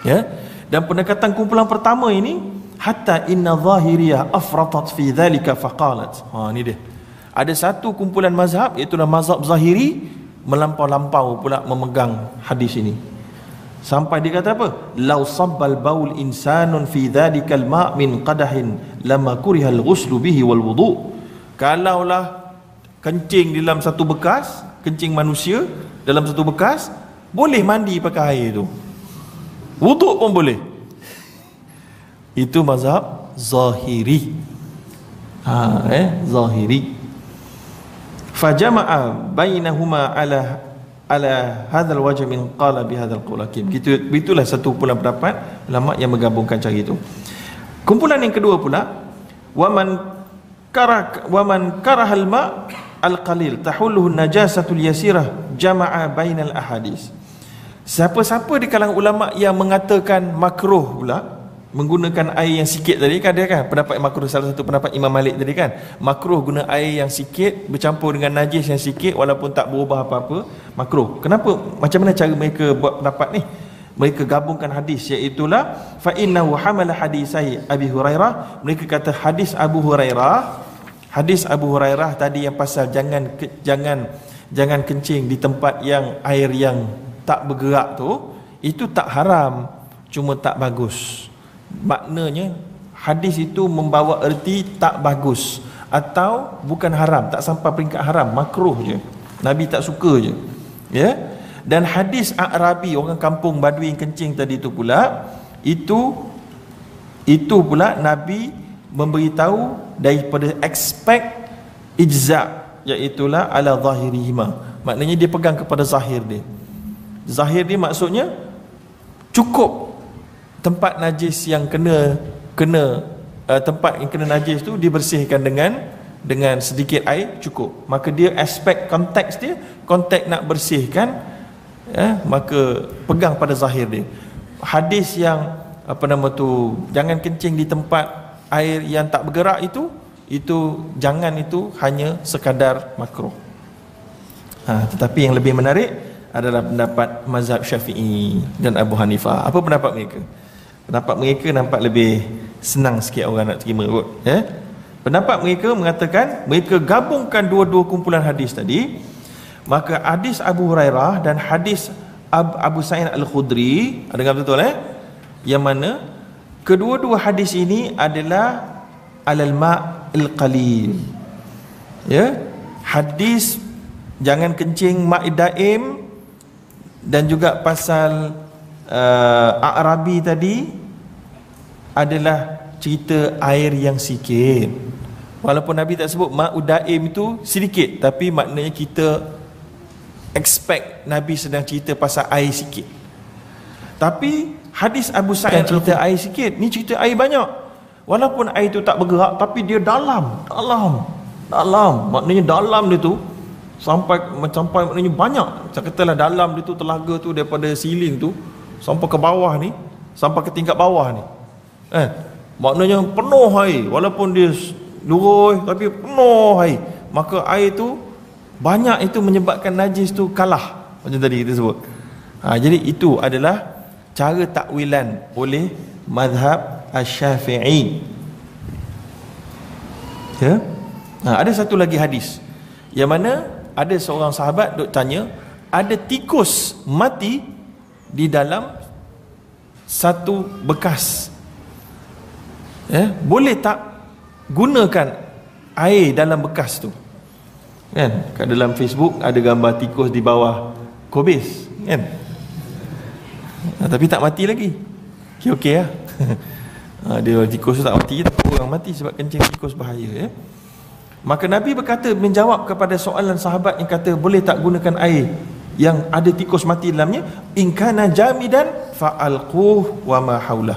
ya. Dan pendekatan kumpulan pertama ini, hatta inna zahiriyah afratat fi dzalika faqalat. Ni dia. Ada satu kumpulan mazhab, iaitu mazhab Zahiri, melampau-lampau pula memegang hadis ini. Sampai dia kata apa? Lau sabbal baul insanun fi dhalikal ma' min qadahin lama kurihal ghuslu bihi wal wudu. Kalaulah kencing dalam satu bekas, kencing manusia dalam satu bekas, boleh mandi pakai air itu. Wuduk pun boleh. Itu mazhab Zahiri. Zahiri. Fajama'a bainahuma ala hadzal wajh min qala bi hadzal qaul hakim. Itulah satu kumpulan pendapat ulama yang menggabungkan cara itu. Kumpulan yang kedua pula, waman karahal ma al-qalil tahulluhu najasatul yasirah jama'a bainal ahadis. Siapa-siapa di kalangan ulama yang mengatakan makruh pula menggunakan air yang sikit tadi, kan dia kan pendapat makruh, salah satu pendapat Imam Malik tadi kan, makruh guna air yang sikit bercampur dengan najis yang sikit walaupun tak berubah apa-apa, makruh. Kenapa? Macam mana cara mereka buat pendapat ni? Mereka gabungkan hadis, iaitulah fa innahu hamala hadisai Abi Hurairah. Mereka kata hadis Abu Hurairah tadi yang pasal jangan kencing di tempat yang air yang tak bergerak tu, itu tak haram, cuma tak bagus. Maknanya hadis itu membawa erti tak bagus atau bukan haram, tak sampai peringkat haram, makruh je, Nabi tak suka je, ya. Dan hadis A'rabi, orang kampung Badui yang kencing tadi itu pula, itu pula Nabi memberitahu daripada aspek ijza', iaitulah ala zahirihima. Maknanya dia pegang kepada zahir dia. Zahir dia maksudnya cukup tempat najis yang kena tempat yang kena najis tu dibersihkan dengan sedikit air cukup. Maka dia aspek konteks dia, konteks nak bersihkan, maka pegang pada zahir dia. Hadis yang jangan kencing di tempat air yang tak bergerak itu jangan, itu hanya sekadar makruh. Tetapi yang lebih menarik adalah pendapat mazhab Syafi'i dan Abu Hanifah. Apa pendapat mereka? Pendapat mereka nampak lebih senang sikit orang nak terima kot, ya. Pendapat mereka mengatakan, mereka gabungkan dua-dua kumpulan hadis tadi. Maka hadis Abu Hurairah dan hadis Abu Sa'id Al-Khudri, dengar betul, yang mana kedua-dua hadis ini adalah alal ma'il qalil, ya. Hadis jangan kencing ma'i daim dan juga pasal A'rabi tadi adalah cerita air yang sikit. Walaupun Nabi tak sebut ma'udaim itu sedikit, tapi maknanya kita expect Nabi sedang cerita pasal air sikit. Tapi hadis Abu Sa'id cerita air sikit, ni cerita air banyak. Walaupun air itu tak bergerak, tapi dia dalam. Maknanya dalam dia tu sampai maknanya banyak. Saya katalah dalam dia tu telaga tu daripada siling tu sampai ke bawah ni, sampai ke tingkat bawah ni. Maknanya penuh air, walaupun dia lurus tapi penuh air. Maka air tu banyak, itu menyebabkan najis tu kalah, macam tadi kita sebut. Jadi itu adalah cara takwilan oleh mazhab Asy-Syafi'i. Ya. Ada satu lagi hadis yang mana ada seorang sahabat duk tanya, ada tikus mati di dalam satu bekas. Boleh tak gunakan air dalam bekas tu? Kan? Kat dalam Facebook ada gambar tikus di bawah kobis, kan? Tapi tak mati lagi. Okey lah. Dia tikus tu tak mati, tapi orang mati sebab kencing tikus bahaya, ya. Maka Nabi berkata, menjawab kepada soalan sahabat yang kata boleh tak gunakan air yang ada tikus mati dalamnya, in kana jamidan fa'alquh wa ma haulah.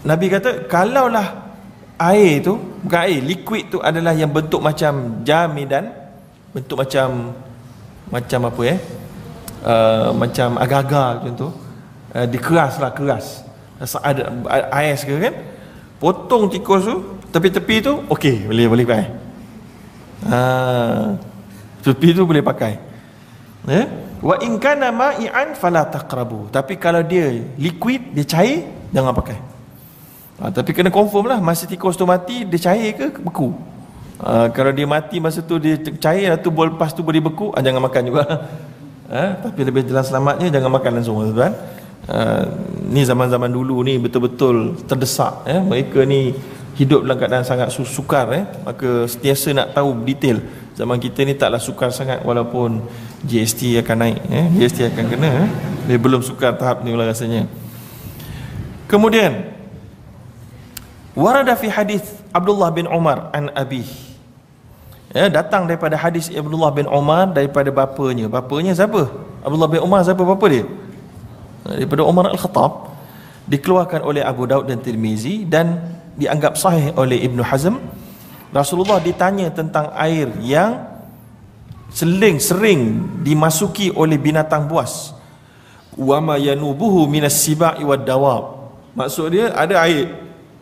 Nabi kata kalaulah air tu, bukan air, liquid tu adalah yang bentuk macam jamidan, bentuk macam apa macam agar-agar macam tu, dikeras, ada ais ke kan, potong tikus tu tepi-tepi tu, okey, boleh pakai. Tepi tu boleh pakai. Wa in kana ma'ian fala taqrabu. Tapi kalau dia liquid, dia cair, jangan pakai. Tapi kena confirm lah, masa tikus tu mati dia cair ke beku. Kalau dia mati masa tu dia cair, atau lepas tu boleh beku, jangan makan juga. Tapi lebih jelas selamatnya jangan makan langsung, tuan. Ni zaman-zaman dulu ni betul-betul terdesak, mereka ni hidup dalam keadaan sangat sukar, maka sentiasa nak tahu detail. Zaman kita ni taklah sukar sangat, walaupun GST akan naik, GST akan kena, dia belum sukar tahap ni lah rasanya. Kemudian warada fi hadis Abdullah bin Umar an abih, datang daripada hadis Abdullah bin Umar daripada bapanya. Bapanya siapa? Abdullah bin Umar, siapa bapa dia? Daripada Umar Al-Khattab. Dikeluarkan oleh Abu Daud dan Tirmizi dan dianggap sahih oleh Ibn Hazm. Rasulullah ditanya tentang air yang sering dimasuki oleh binatang buas, wa ma yanubuhu minas sibai wad dawab. Maksud dia ada air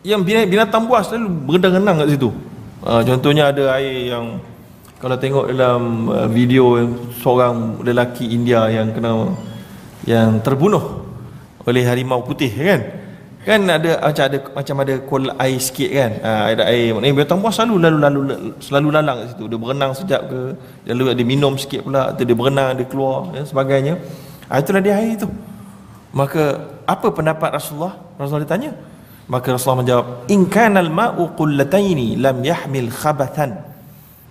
yang binatang buas selalu berenang-renang kat situ. Contohnya ada air yang kalau tengok dalam video seorang lelaki India yang terbunuh oleh harimau putih, kan ada macam ada kol air sikit, kan. Ada air, maknanya binatang buas selalu lalang kat situ. Dia berenang sekejap ke, lalu dia minum sikit pula, atau dia berenang, dia keluar, sebagainya. Itulah dia air itu. Maka apa pendapat Rasulullah? Rasulullah ditanya, maka Rasulullah menjawab, in kanal ma'u qullataini lam yahmil khabathan.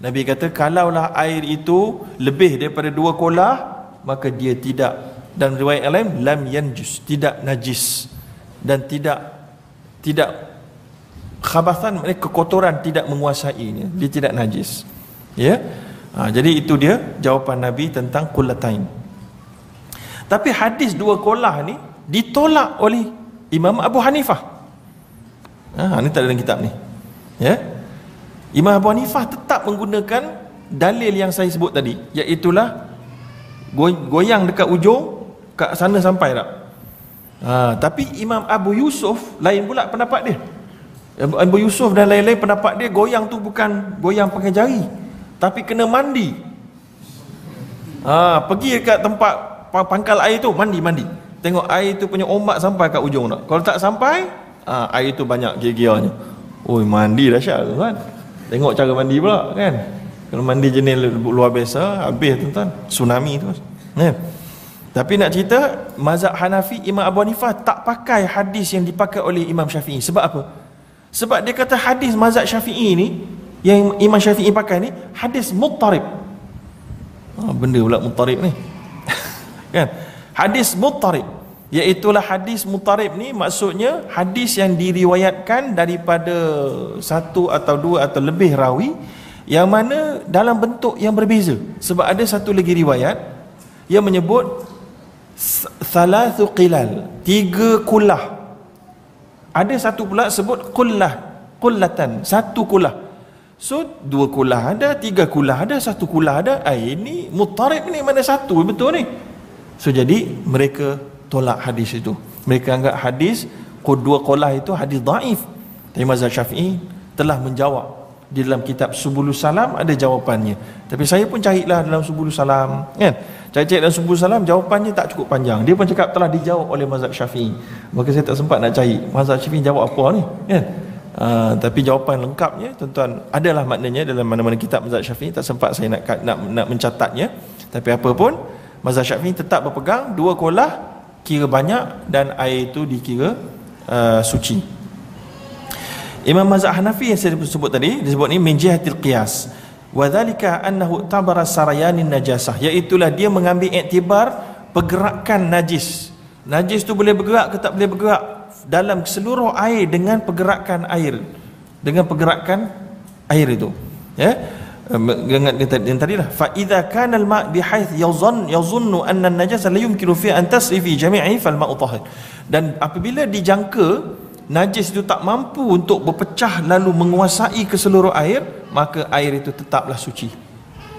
Nabi kata kalaulah air itu lebih daripada 2 kolah, maka dia tidak, dan riwayat yang lain, lam yanjus, tidak najis, dan tidak khabathan, maknanya kekotoran tidak menguasainya, dia tidak najis, ya. Jadi itu dia jawapan Nabi tentang qullatain. Tapi hadis 2 kolah ni ditolak oleh Imam Abu Hanifah. Ni tak ada dalam kitab ni, ya. Imam Abu Hanifah tetap menggunakan dalil yang saya sebut tadi, iaitulah goyang dekat ujung, kat sana sampai tak. Tapi Imam Abu Yusuf lain pula pendapat dia. Abu Yusuf dan lain-lain pendapat dia, goyang tu bukan goyang pakai jari, tapi kena mandi. Pergi dekat tempat pangkal air tu, mandi. Tengok air tu punya ombak sampai kat ujung tak. Kalau tak sampai, air tu banyak gira-giranya. Mandi dahsyat tu, kan. Tengok cara mandi pula, kan. Kalau mandi jenis luar biasa, habis tuan-tuan, tsunami tu, kan. Tapi nak cerita, mazhab Hanafi, Imam Abu Hanifah tak pakai hadis yang dipakai oleh Imam Syafi'i. Sebab apa? Sebab dia kata hadis mazhab Syafi'i ni, yang Imam Syafi'i pakai ni, hadis muttarib. Benda pula muttarib ni. Kan? Hadis muttarib, iaitulah hadis muttarib ni maksudnya hadis yang diriwayatkan daripada 1 atau 2 atau lebih rawi, yang mana dalam bentuk yang berbeza. Sebab ada satu lagi riwayat yang menyebut thalathu qilal, 3 kulah. Ada satu pula sebut qullatan, 1 kulah. So 2 kulah ada, 3 kulah ada, 1 kulah ada. Ini muttarib ni, mana satu betul ni? So jadi mereka tolak hadis itu. Mereka anggap hadis 2 kulah itu hadis dhaif. Tapi mazhab Syafi'i telah menjawab. Di dalam kitab Subulus Salam ada jawapannya. Tapi saya pun carilah dalam Subulus Salam, kan? Cari dalam Subulus Salam, jawapannya tak cukup panjang. Dia pun cakap telah dijawab oleh mazhab Syafi'i. Maka saya tak sempat nak cari mazhab Syafi'i jawab apa ni, kan? Tapi jawapan lengkapnya tuan-tuan adalah maknanya dalam mana-mana kitab mazhab Syafi'i. Tak sempat saya nak mencatatnya. Tapi apa pun, mazhab Syafi'i tetap berpegang 2 kulah kira banyak dan air itu dikira suci. Imam mazhab Hanafi yang saya sebut tadi disebut ni min jihatil qiyas, wa dhalika annahu tabara sarayanin najasah, iaitulah dia mengambil iktibar pergerakan najis. Najis tu boleh bergerak ke tak boleh bergerak dalam seluruh air dengan pergerakan air, dengan pergerakan air itu, ya. Dengan yang tadi lah, fa idza kana al-ma' bihayth yazunnu anna an-najasa la yumkinu fi an tasri fi jami'i fal ma'u tahir. Dan apabila dijangka najis itu tak mampu untuk berpecah lalu menguasai ke seluruh air, maka air itu tetaplah suci.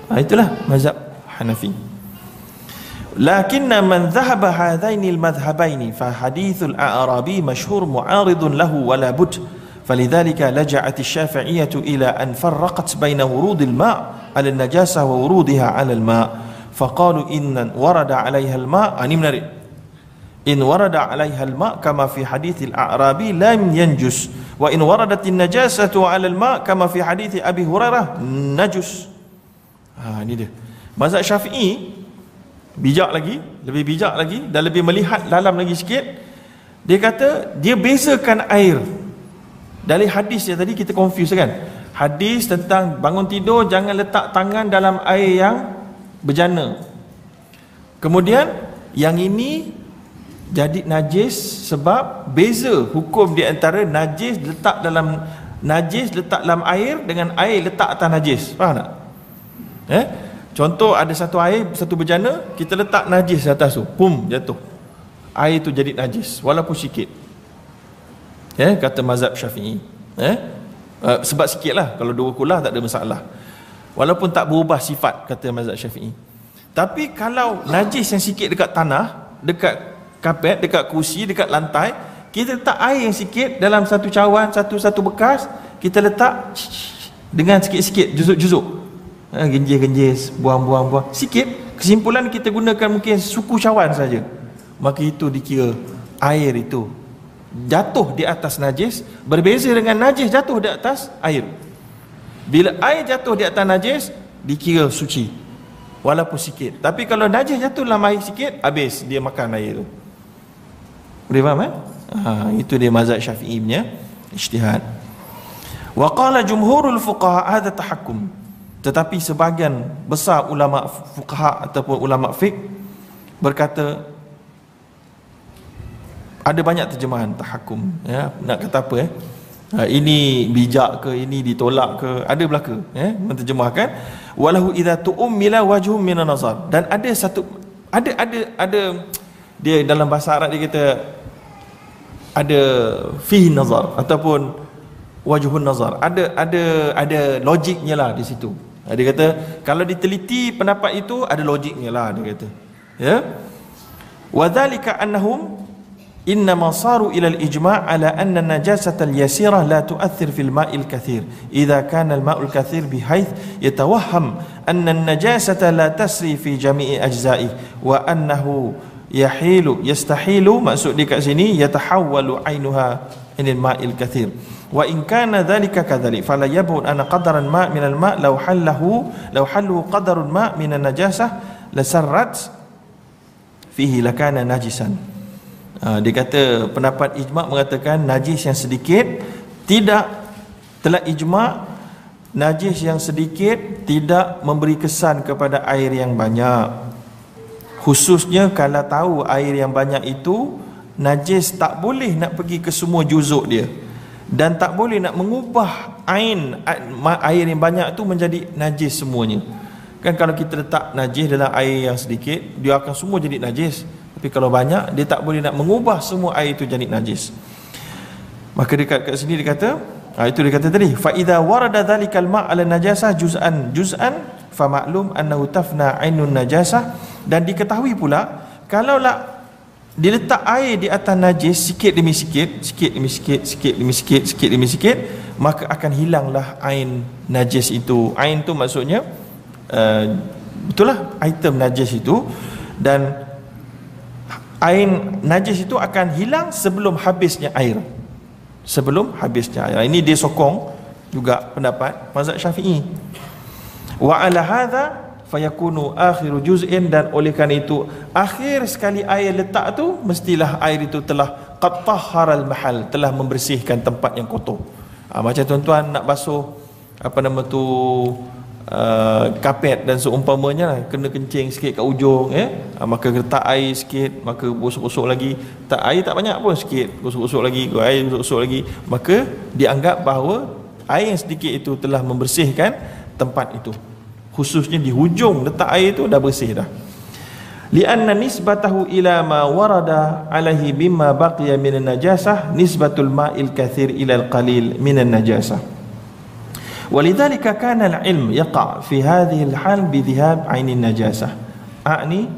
Itulah mazhab Hanafi. Lakinna man dhahaba hadaini al-madhhabaini fa hadithul a'rabi mashhur mu'aridun lahu wala bud, falidhalika laja'at asy-syafi'iyyah ila an farraqat baina wurudil ma' 'ala an-najasah wa wurudiha 'ala al-ma', faqalu inna warada 'alayha al-ma', ani menarik, in warada 'alaiha al-ma' kama fi hadithil a'rabi lam yanjus, wa in waradatin najasatu 'ala al-ma' kama fi hadithi Abi Hurairah najus. Ini dia mazhab Syafi'i. Bijak lagi, lebih bijak lagi dan lebih melihat dalam lagi sikit. Dia kata dia bezakan air. Dari hadis yang tadi kita confuse kan, hadis tentang bangun tidur jangan letak tangan dalam air yang berjana. Kemudian yang ini jadi najis sebab beza hukum di antara najis letak dalam air dengan air letak atas najis. Faham tak? Contoh ada satu air, satu bejana, kita letak najis atas tu, pum, jatuh. Air tu jadi najis walaupun sikit. Kata mazhab Syafi'i. Sebab sikit lah, kalau 2 kulah tak ada masalah. Walaupun tak berubah sifat, kata mazhab Syafi'i. Tapi kalau najis yang sikit dekat tanah, dekat kapet, dekat kursi, dekat lantai, kita letak air yang sikit dalam satu cawan, satu bekas, kita letak dengan sikit-sikit, juzuk-juzuk, genjis-genjis, buang-buang sikit, kesimpulan kita gunakan mungkin suku cawan saja, maka itu dikira air itu jatuh di atas najis, berbeza dengan najis jatuh di atas air. Bila air jatuh di atas najis, dikira suci walaupun sikit. Tapi kalau najis jatuh dalam air sikit, habis dia makan air itu. Boleh faham itu dia mazhab Syafi'i punya ijtihad. Wa qala jumhurul fuqaha hadha tahakkum. Tetapi sebahagian besar ulama fuqaha ataupun ulama fiqh berkata, ada banyak terjemahan tahakkum, nak kata apa ini bijak ke, ini ditolak ke, ada belaka menterjemahkan walahu idza tu'mila wajhum minan nazar. Dan ada satu ada dia dalam bahasa Arab dia kata ada fihi nazar ataupun wajhun nazar, ada logiknya lah di situ. Dia kata kalau diteliti pendapat itu ada logiknya lah, dia kata, wa dzalika annahum innama saru ila al-ijma' ala anna an-najasata al-yasirah la tu'athir fil ma'il kathir idza kana al-ma'ul kathir bihayth yatawahham anna an-najasata la tasri fi jami'i ajza'i wa annahu yastahilu, maksud dia kat sini yatahawwalu ainuha inil ma'il kathir, wa in kana dhalika kadhalik fala yabun anna qadaran ma' min al-ma' law hallu qadarun ma' min an-najasah lasarrat fihi lakana najisan. Dia kata pendapat ijma' mengatakan najis yang sedikit tidak, telah ijma' najis yang sedikit tidak memberi kesan kepada air yang banyak. Khususnya kalau tahu air yang banyak itu najis, tak boleh nak pergi ke semua juzuk dia, dan tak boleh nak mengubah air yang banyak itu menjadi najis semuanya. Kan kalau kita letak najis dalam air yang sedikit, dia akan semua jadi najis. Tapi kalau banyak, dia tak boleh nak mengubah semua air itu jadi najis. Maka dekat kat sini dia kata Itu dia kata tadi, fa idza warada dzalikal ma' ala najasah juz'an fa ma'lum annahu tafna 'ainun najasah. Dan diketahui pula kalaulah diletak air di atas najis sikit demi sikit, maka akan hilanglah ain najis itu. Ain tu maksudnya betul lah item najis itu, dan ain najis itu akan hilang sebelum habisnya air. Ini dia sokong juga pendapat mazhab Syafi'i. Wa ala hadha fayakunu akhiru juz'in, dan oleh kerana itu akhir sekali air letak tu mestilah air itu telah qad tahharal mahal, telah membersihkan tempat yang kotor. Macam tuan-tuan nak basuh kapet dan seumpamanya lah, kena kencing sikit kat ujung, maka letak air sikit, maka gosok-gosok lagi, air tak banyak pun, sikit gosok-gosok lagi, maka dianggap bahawa air yang sedikit itu telah membersihkan tempat itu, khususnya di hujung letak air itu dah bersih dah. Lianna nisbatahu ila ma warada alaihi bimma baqiya minan najasah nisbatul ma'il kathir ila al-qalil minan najasah. ولذلك كان العلم يقع في هذه الحال بذهاب عين النجاسة أعني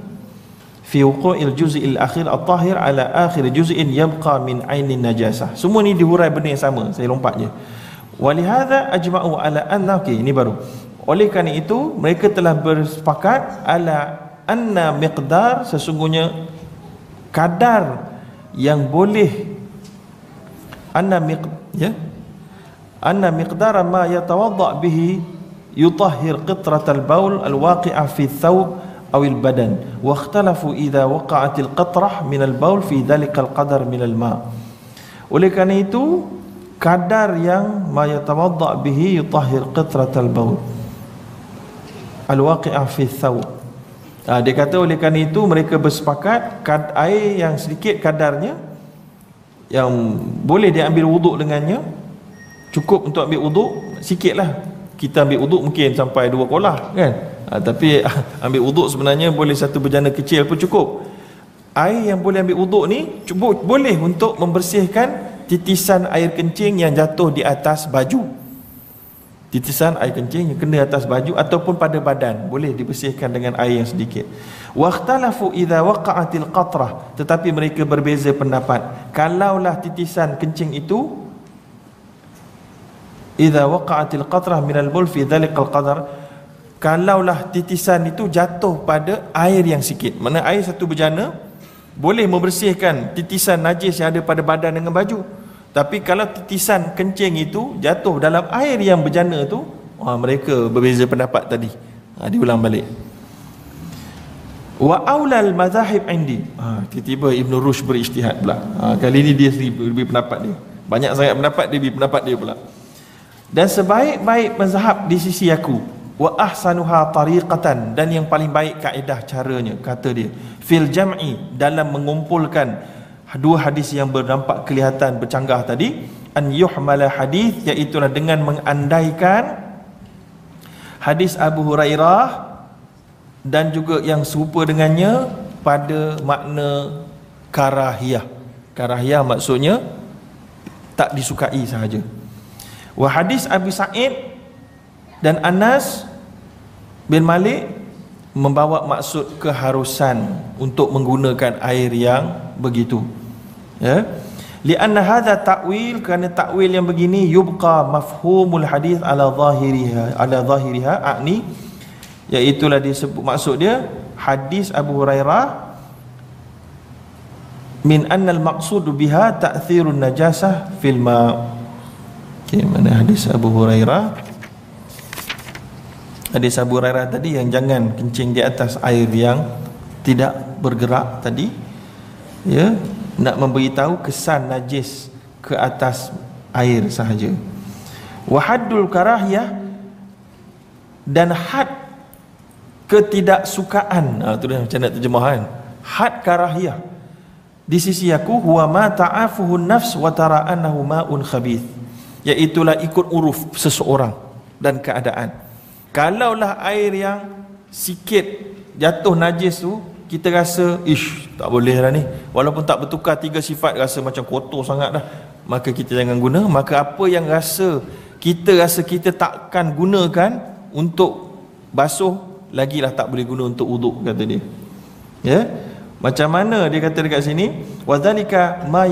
في وقوع الجزء الأخير الطاهر على آخر جزء يبقى من عين النجاسة. Semua ni dihurai benda yang sama, saya lompat je. ولهذا أجمعوا على أن ini baru. Oleh kerana itu mereka telah bersepakat ala anna miqdar, sesungguhnya kadar yang boleh, anna miqdara ma yatawadda bihi yutahhir qitratal baul alwaqi'a fi thawb aw albadan, wa ikhtalafu idza waqa'at alqatrah min albaul fi dhalika alqadar min alma. Oleh kerana itu kadar yang ma yatawadda bihi yutahhir qitratal baul alwaqi'a fi thawb, dia kata oleh kerana itu mereka bersepakat air yang sedikit kadarnya yang boleh diambil wuduk dengannya, cukup untuk ambil wuduk sikitlah. Kita ambil wuduk mungkin sampai 2 kolah kan, tapi ambil wuduk sebenarnya boleh satu bejana kecil pun cukup. Air yang boleh ambil wuduk ni cukup boleh untuk membersihkan titisan air kencing yang jatuh di atas baju, titisan air kencing yang kena atas baju ataupun pada badan, boleh dibersihkan dengan air yang sedikit. Wakhtalafu idza waqa'atil qatrah, tetapi mereka berbeza pendapat kalaulah titisan kencing itu idza waqa'atil qatrah minal bul fi dhalikal qadar, kalaulah titisan itu jatuh pada air yang sikit, mana air satu bejana boleh membersihkan titisan najis yang ada pada badan dengan baju, tapi kalau titisan kencing itu jatuh dalam air yang bejana tu, mereka berbeza pendapat tadi. Diulang balik. Wa aulal mazahib indi, tiba-tiba Ibn Rushd berijtihad pula. Kali ini dia sendiri beri pendapat dia, banyak sangat pendapat, dia beri pendapat dia pula. Dan sebaik-baik mazhab di sisi aku, wa ahsanuha tariqatan, dan yang paling baik kaedah caranya, kata dia, fil jam'i, dalam mengumpulkan dua hadis yang berdampak kelihatan bercanggah tadi, an yuhmala hadis, iaitu dengan mengandaikan hadis Abu Hurairah dan juga yang serupa dengannya pada makna karahiyah. Karahiyah maksudnya tak disukai sahaja. Wa hadis Abi Sa'id dan Anas bin Malik membawa maksud keharusan untuk menggunakan air yang begitu, lianna hadha ta'wil, kerana ta'wil yang begini yubqa mafhumul hadis ala zahiriha akni, iaitulah disebut maksud dia hadis Abu Hurairah min annal maqsudu biha ta'thirun najasah fil ma'. Mana hadis Abu Hurairah? Hadis Abu Hurairah tadi yang jangan kencing di atas air yang tidak bergerak tadi, nak memberitahu kesan najis ke atas air sahaja. Wa haddul karahiyah, dan had ketidaksukaan, tu dah macam nak terjemahan. Had karahiyah di sisi aku huwa ma ta'afuhu nafs wa tara annahu ma'un khabith, iaitulah ikut uruf seseorang dan keadaan. Kalaulah air yang sikit jatuh najis tu, kita rasa tak boleh lah ni, walaupun tak bertukar 3 sifat, rasa macam kotor sangat dah, maka kita jangan guna. Maka apa yang kita rasa kita takkan gunakan untuk basuh, lagilah tak boleh guna untuk wuduk, kata dia. Ya, macam mana dia kata dekat sini, wadzalika ma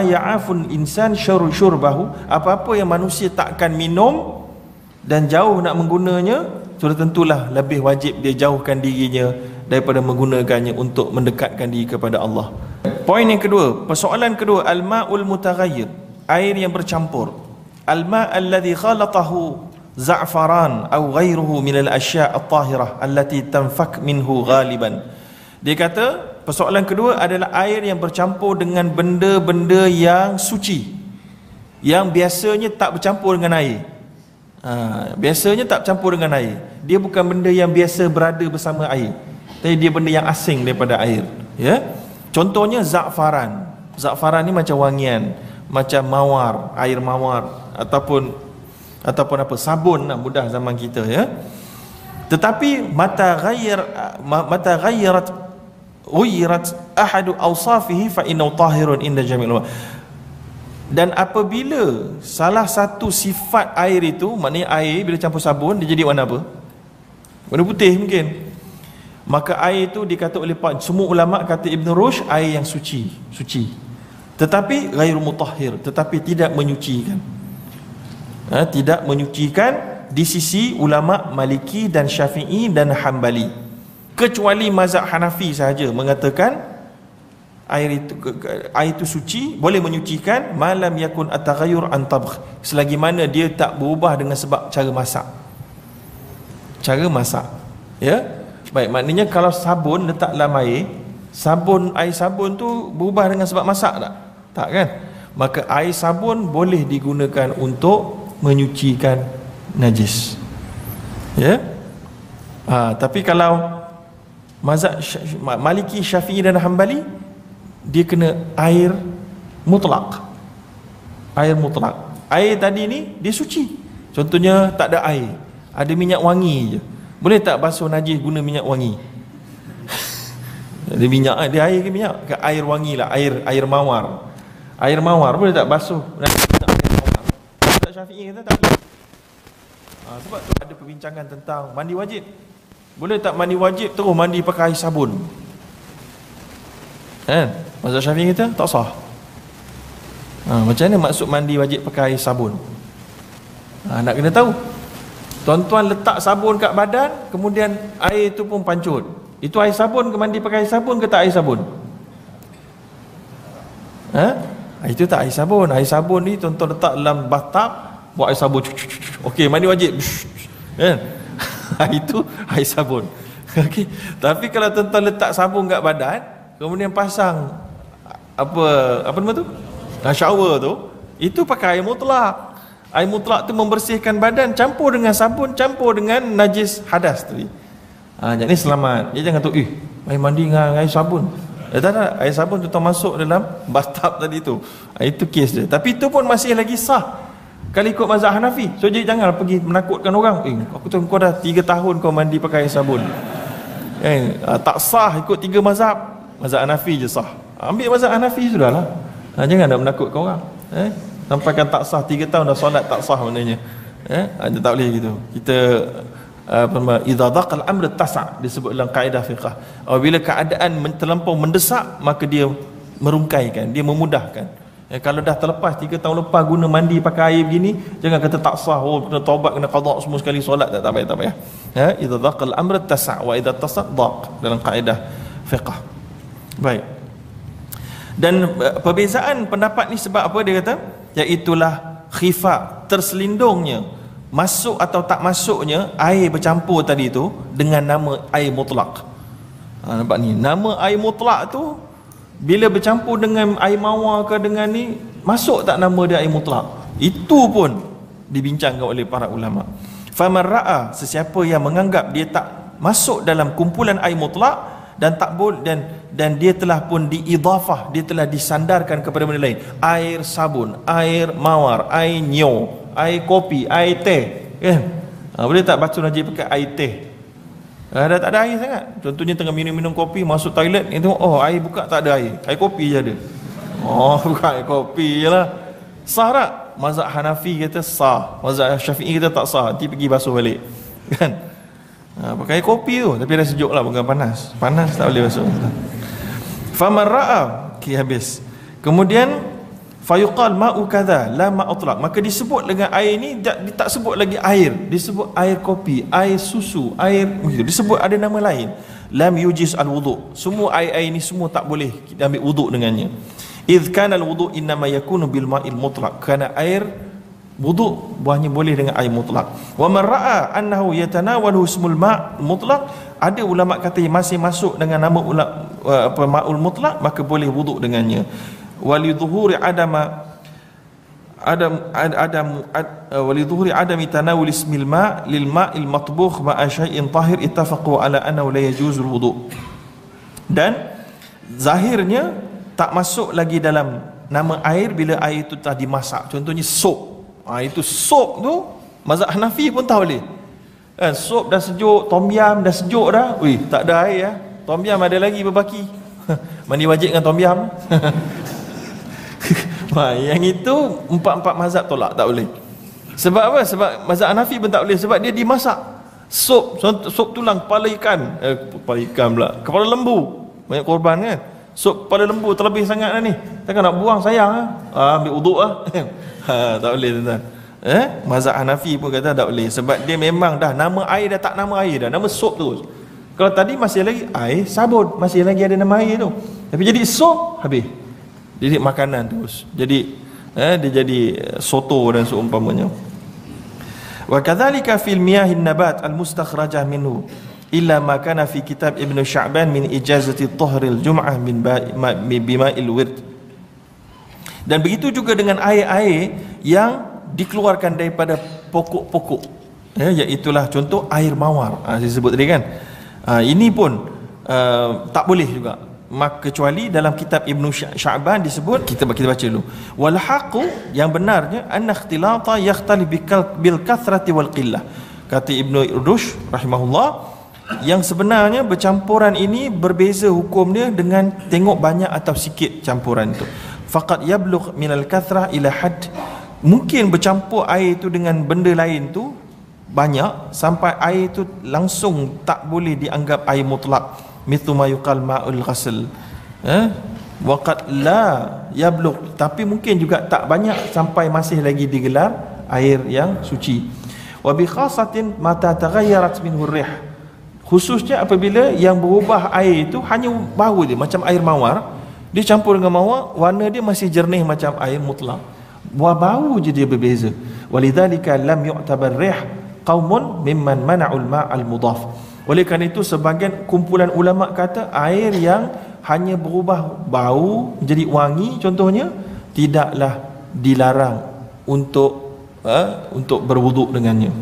ya'afun insan syurbahu, apa-apa yang manusia takkan minum dan jauh nak menggunanya, sudah tentulah lebih wajib dia jauhkan dirinya daripada menggunakannya untuk mendekatkan diri kepada Allah. Poin yang kedua, persoalan kedua, al-ma'ul mutaghayyir, air yang bercampur. Al-ma' alladhi khalatahu za'faran aw ghairuhu min al-ashya' at-tahirah allati tanfak minhu ghaliban. Dia kata persoalan kedua adalah air yang bercampur dengan benda-benda yang suci, yang biasanya tak bercampur dengan air. Biasanya tak campur dengan air. Dia bukan benda yang biasa berada bersama air, tapi dia benda yang asing daripada air. Ya, contohnya za'faran. Za'faran ni macam wangian, macam mawar, air mawar, ataupun apa, sabun lah, mudah zaman kita, ya. Tetapi mata ghayyarat ahadu awsafihi fa innahu tahirun inda jami'il ulama. Dan apabila salah satu sifat air itu, maknanya air bila campur sabun dia jadi warna apa? Warna putih mungkin. Maka air itu dikata oleh semua ulama, kata Ibn Rushd, air yang suci. Tetapi ghairu mutahhir, tetapi tidak menyucikan. Tidak menyucikan di sisi ulama Maliki dan Syafi'i dan Hambali. Kecuali mazhab Hanafi sahaja mengatakan air itu suci, boleh menyucikan malam yakun at-taghayyur an tabkh, selagi mana dia tak berubah dengan sebab cara masak. Ya. Baik, maknanya kalau sabun letak dalam air sabun tu berubah dengan sebab masak tak? Tak kan? Maka air sabun boleh digunakan untuk menyucikan najis. Ya. Tapi kalau mazhab Maliki, Syafi'i dan Hambali, dia kena air mutlak. Air tadi ni dia suci. Contohnya tak ada air, ada minyak wangi je. Boleh tak basuh najis guna minyak wangi? Ada minyak, ada air ke minyak? Ke air wangi lah, air mawar. Air mawar boleh tak basuh najis guna air mawar? Tak, Syafi'i kata tak boleh. Sebab tu ada perbincangan tentang mandi wajib. Boleh tak mandi wajib terus mandi pakai air sabun? Mazhab Syafi'i kata tak sah. Macam mana maksud mandi wajib pakai air sabun? Nak kena tahu. Tuan-tuan letak sabun kat badan, kemudian air itu pun pancut. Itu air sabun ke, mandi pakai air sabun ke tak air sabun? Itu tak air sabun. Air sabun ni tuan-tuan letak dalam bathtub, buat air sabun. Okey, mandi wajib. Itu air sabun. Okey. Tapi kalau tuan-tuan letak sabun kat badan, kemudian pasang apa nama tu? Shower tu, itu pakai air mutlak. Air mutlak tu membersihkan badan, campur dengan sabun, campur dengan najis hadas tadi. Jadi selamat. Dia jangan tu, air mandi dengan air sabun. Tak, air sabun tu masuk dalam bathtub tadi tu. Itu kes dia. Tapi itu pun masih lagi sah kalau ikut mazhab Hanafi. So jadi janganlah pergi menakutkan orang. Aku tahu kau dah 3 tahun kau mandi pakai air sabun. Tak sah ikut 3 mazhab. Mazhab Hanafi je sah. Ambil mazhab Hanafi sudahlah. Jangan nak menakutkan orang. Sampaikan tak sah 3 tahun dah solat tak sah maknanya. Tak boleh gitu. Kita idza daqal amr tasa' disebut dalam kaedah fiqh. Apabila keadaan terlampau mendesak, maka dia merungkaikan, dia memudahkan. Kalau dah terlepas 3 tahun lepas guna mandi pakai air begini, jangan kata tak sah, kena taubat, kena qada semua sekali solat, tak payah. Idza daqal amr tasa' wa idza tasa' daq dalam kaedah fiqh. Baik. Dan perbezaan pendapat ni sebab apa dia kata? Iaitulah khifa, terselindungnya masuk atau tak masuknya air bercampur tadi tu dengan nama air mutlak. Nampak ni, nama air mutlak tu bila bercampur dengan air mawar ke dengan ni, masuk tak nama dia air mutlak? Itu pun dibincangkan oleh para ulama. Faman ra'a, sesiapa yang menganggap dia tak masuk dalam kumpulan air mutlak dan tak boleh, dan dia telah pun diidhafah, dia telah disandarkan kepada benda lain, air sabun, air mawar, air nyo, air kopi, air teh, boleh tak basuh najis pakai air teh? Dah tak ada air sangat. Contohnya tengah minum kopi, masuk toilet, itu air buka tak ada air kopi je ada. Oh, bukan kopi je lah. Sah tak? Mazhab Hanafi kata sah, mazhab Syafi'i kata tak sah, nanti pergi basuh balik. Kan? Pakai kopi tu, tapi dah sejuk lah, bukan panas. Panas tak boleh basuh. Faman ra'a, okay, habis. Kemudian fayuqal ma'u kadha la ma'utlaq, maka disebut dengan air ni tak sebut lagi air, disebut air kopi, air susu, air begitu, disebut ada nama lain. Lam yujiz al-wudu, semua air-air ni semua tak boleh kita ambil wuduk dengannya. Idh kana al-wudu innama yakunu bil ma'il mutlaq, kerana air wuduk hanya boleh dengan air mutlak. Wa man ra'a annahu yatanawalu ismul ma' mutlaq, ada ulama kata masih masuk dengan nama ma'ul mutlak, maka boleh wuduk dengannya. Walidhuhuri walidhuhuri adami tanawul ismil ma' lil ma'il matbukh ma'a syai'in tahir ittafaqu ala annahu la yajuzul wudu'. Dan zahirnya tak masuk lagi dalam nama air bila air itu telah dimasak. Contohnya sop. Itu sop tu mazhab Hanafi pun tak boleh. Kan sop dah sejuk, tom yam dah sejuk dah. Ui, tak ada air ya. Tom yam ada lagi berbaki. Mandi wajib dengan tom yam. Yang itu empat mazhab tolak, tak boleh. Sebab apa? Sebab mazhab Hanafi pun tak boleh, sebab dia dimasak. Sop tulang kepala ikan, kepala ikan pula, kepala lembu. Banyak korban kan. Sop kepala lembu terlebih sangat dah ni. Takkan nak buang sayang ambil uduk tak boleh tuan-tuan. Mazhab Hanafi pun kata tak boleh, sebab dia memang dah nama air dah tak nama air dah, nama sop terus. Kalau tadi masih lagi air sabun, masih lagi ada nama air tu, tapi jadi sop habis. Jadi makanan terus. Jadi dia jadi soto dan seumpamanya. Wa kadzalika fil miyahin nabat al mustakhrajah minhu illa ma kana fi kitab Ibn Sya'ban min ijazati tahril jum'ah min bima'il wird. Dan begitu juga dengan air-air yang dikeluarkan daripada pokok-pokok, iaitulah contoh air mawar, saya sebut tadi kan. Ini pun tak boleh juga, kecuali dalam kitab Ibn Sya'ban disebut, kita baca dulu. Wal haqu, yang benarnya, anna ikhtilata yakhtalif bil kathrati wal qillah. Kata Ibn Rushd rahimahullah, yang sebenarnya bercampuran ini berbeza hukum dia dengan tengok banyak atau sikit campuran itu. Faqad yablugh minal kathrah ila had, mungkin bercampur air itu dengan benda lain tu banyak sampai air itu langsung tak boleh dianggap air mutlak, mithlu ma yuqal ma'ul ghasl. Waqad la yablugh, tapi mungkin juga tak banyak sampai masih lagi digelar air yang suci. Wa bi khasatin mata taghayyarat minhu rih, khususnya apabila yang berubah air itu hanya bau dia, macam air mawar, dia campur dengan mawar, warna dia masih jernih macam air mutlak, buah bau je dia berbeza. Walidzalika lam yu'tabar rih qaumun mimman mana'ul ma'al mudaf. Oleh kerana itu sebagian kumpulan ulama kata air yang hanya berubah bau jadi wangi contohnya tidaklah dilarang untuk berwuduk dengannya.